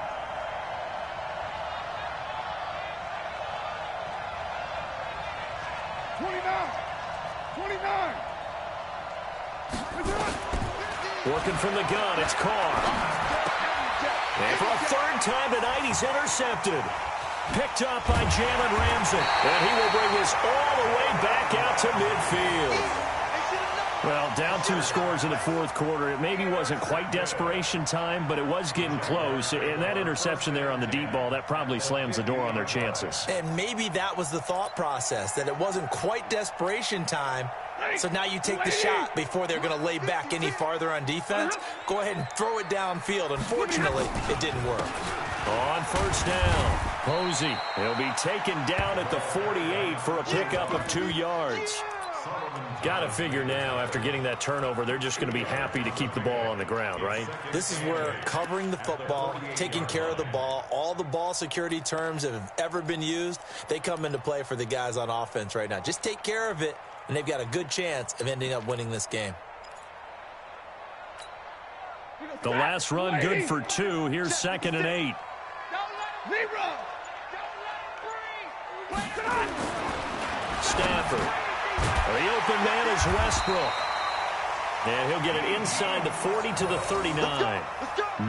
Working from the gun, it's Carr. And for a 3rd time tonight, he's intercepted. Picked up by Jalen Ramsey. And he will bring this all the way back out to midfield. Well, down 2 scores in the 4th quarter. It maybe wasn't quite desperation time, but it was getting close. And that interception there on the deep ball, that probably slams the door on their chances. And maybe that was the thought process, that it wasn't quite desperation time. So now you take the shot before they're going to lay back any farther on defense. Go ahead and throw it downfield. Unfortunately, it didn't work. On first down, Posey. He'll be taken down at the 48 for a pickup of 2 yards. Got to figure now, after getting that turnover, they're just going to be happy to keep the ball on the ground, right? This is where covering the football, taking care of the ball, all the ball security terms that have ever been used, they come into play for the guys on offense right now. Just take care of it, and they've got a good chance of ending up winning this game. The last run good for 2. Here's 2nd and 8. Stafford. The open man is Westbrook. And he'll get it inside the 40 to the 39.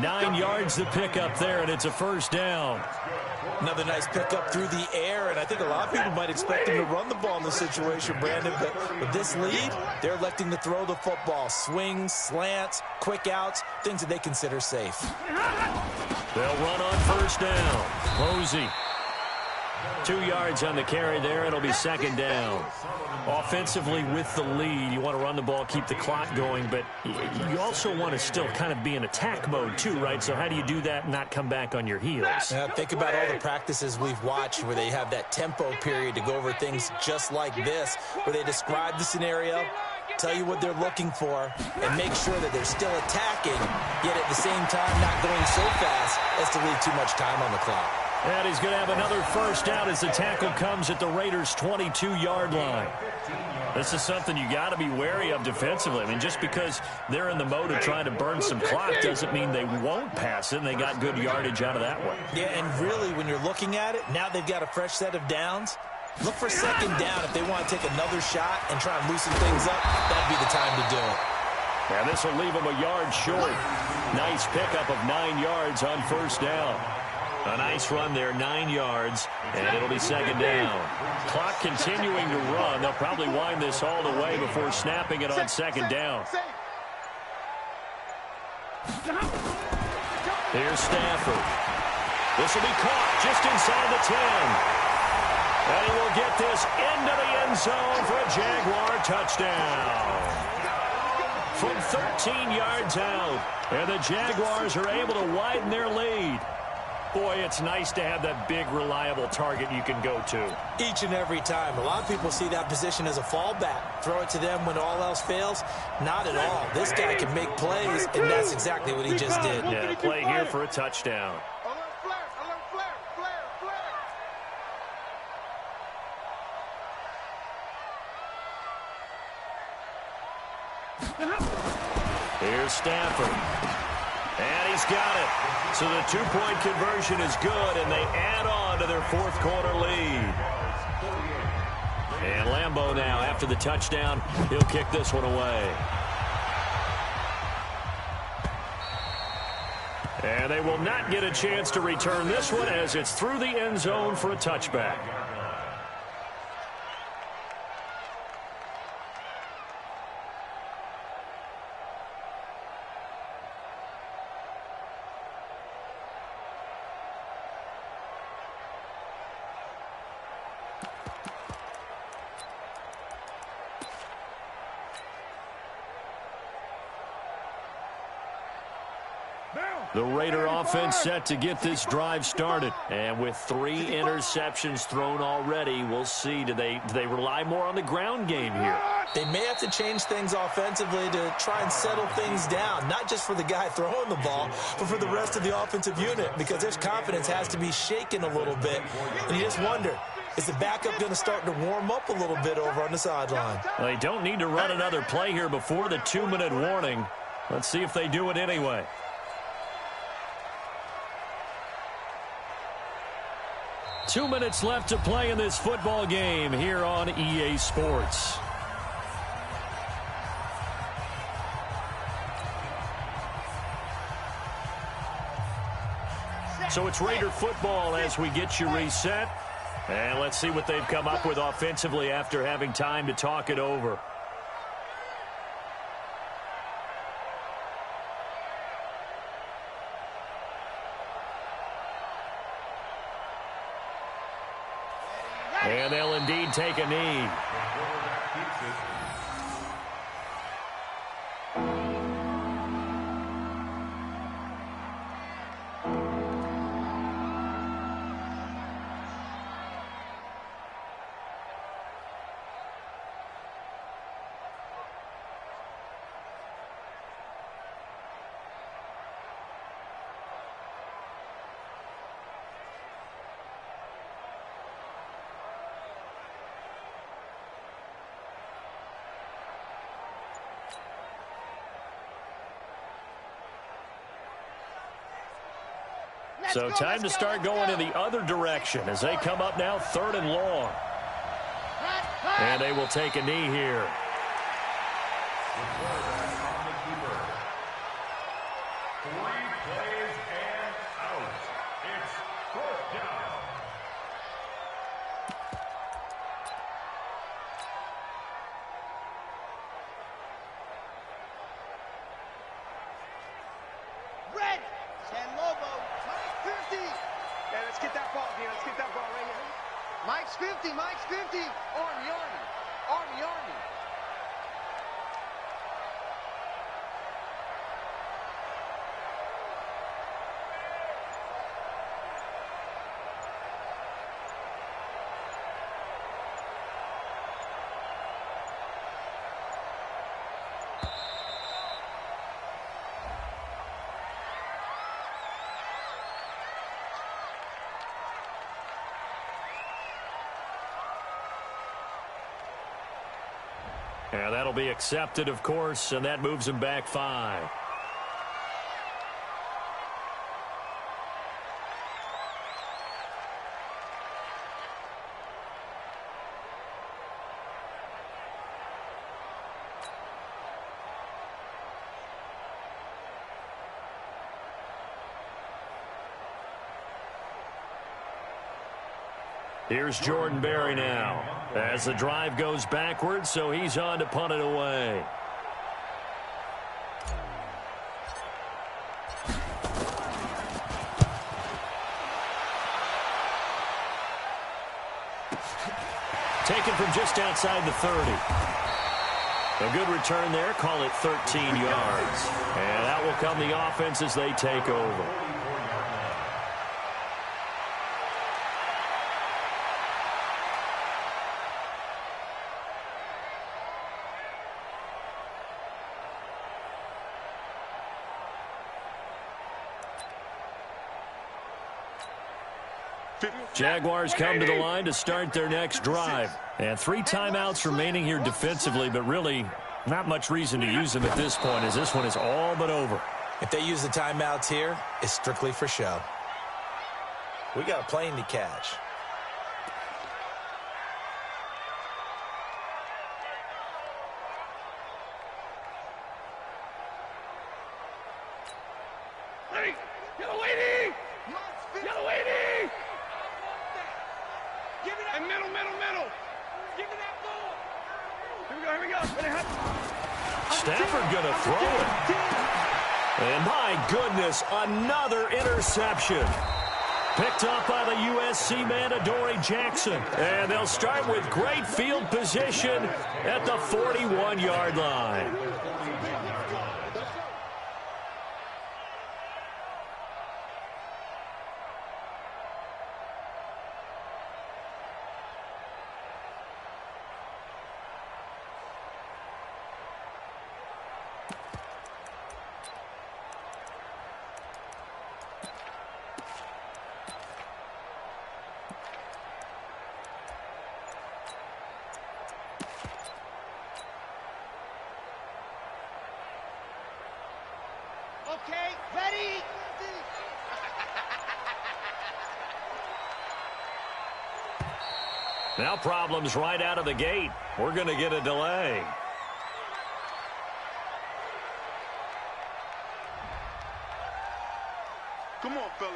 9 yards to pick up there, and it's a first down. Another nice pickup through the air, and I think a lot of people might expect him to run the ball in this situation, Brandon, but with this lead, they're electing to throw the football. Swings, slants, quick outs, things that they consider safe. They'll run on first down. Posey. 2 yards on the carry there. It'll be second down. Offensively with the lead, you want to run the ball, keep the clock going, but you also want to still kind of be in attack mode too, right? So how do you do that and not come back on your heels? Think about all the practices we've watched where they have that tempo period to go over things just like this, where they describe the scenario, tell you what they're looking for, and make sure that they're still attacking, yet at the same time not going so fast as to leave too much time on the clock. And he's going to have another first down as the tackle comes at the Raiders' 22-yard line. This is something you got to be wary of defensively. I mean, just because they're in the mode of trying to burn some clock doesn't mean they won't pass it, and they got good yardage out of that one. Yeah, and really, when you're looking at it, now they've got a fresh set of downs. Look for second down if they want to take another shot and try and loosen things up. That'd be the time to do it. And this will leave them a yard short. Nice pickup of 9 yards on first down. A nice run there, 9 yards, and it'll be second down. Clock continuing to run. They'll probably wind this all the way before snapping it on second down. Here's Stafford. This will be caught just inside the 10. And he will get this into the end zone for a Jaguar touchdown. From 13 yards out, and the Jaguars are able to widen their lead. Boy, it's nice to have that big, reliable target you can go to. Each and every time. A lot of people see that position as a fallback. Throw it to them when all else fails. Not at all. This guy can make plays, and that's exactly what he just did. Yeah, play here for a touchdown. Here's Stafford. And he's got it. So the two-point conversion is good, and they add on to their fourth quarter lead. And Lambeau now, after the touchdown, he'll kick this one away. And they will not get a chance to return this one as it's through the end zone for a touchback. The Raider offense set to get this drive started. And with 3 interceptions thrown already, we'll see. Do they rely more on the ground game here? They may have to change things offensively to try and settle things down, not just for the guy throwing the ball, but for the rest of the offensive unit, because their confidence has to be shaken a little bit. And you just wonder, is the backup going to start to warm up a little bit over on the sideline? Well, they don't need to run another play here before the 2-minute warning. Let's see if they do it anyway. Two minutes left to play in this football game here on EA Sports. So it's Raider football as we get you reset. And let's see what they've come up with offensively after having time to talk it over. And they'll indeed take a knee. So time to start going in the other direction as they come up now 3rd and long. And they will take a knee here. Mike's 50, Mike's 50. Army, Army. Army, Army. And that'll be accepted, of course, and that moves him back 5. Here's Jordan Berry now as the drive goes backwards, so he's on to punt it away. Taken from just outside the 30. A good return there. Call it 13 yards. And that will come the offense as they take over. Jaguars come to the line to start their next drive. And 3 timeouts remaining here defensively, but really not much reason to use them at this point, as this one is all but over. If they use the timeouts here, it's strictly for show. We got a plane to catch. Hey, yellow lady! Yellow lady! Give me that. And middle. Give me that ball. Here we go. Stafford gonna throw it. And my goodness, another interception. Picked up by the USC man, Adoree Jackson. And they'll start with great field position at the 41-yard line. Okay, ready? Now problems right out of the gate. We're going to get a delay. Come on, fellas.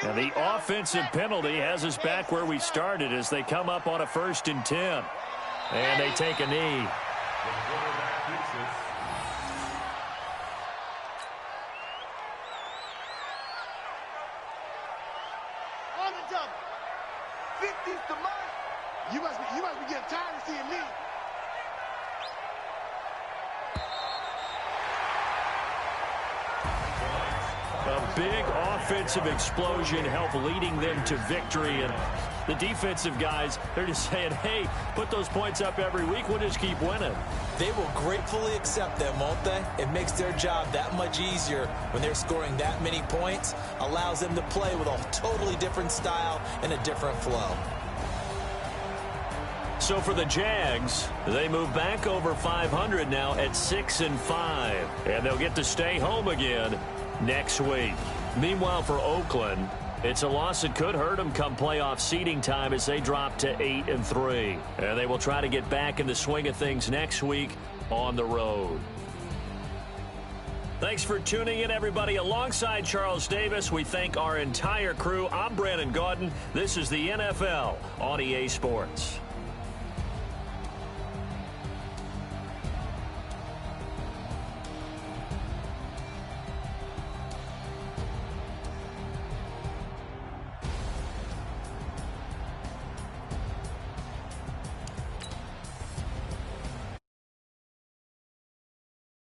And the offensive penalty has us back where we started as they come up on a 1st and 10. And they take a knee. On the double. 50's the mark. You must be getting tired of seeing me. A big offensive explosion helped leading them to victory. And the defensive guys, they're just saying, hey, put those points up every week. We'll just keep winning. They will gratefully accept them, won't they? It makes their job that much easier when they're scoring that many points. Allows them to play with a totally different style and a different flow. So for the Jags, they move back over 500 now at 6-5. And they'll get to stay home again next week. Meanwhile, for Oakland, it's a loss that could hurt them come playoff seeding time as they drop to 8-3. And they will try to get back in the swing of things next week on the road. Thanks for tuning in, everybody. Alongside Charles Davis, we thank our entire crew. I'm Brandon Gaudin. This is the NFL on EA Sports.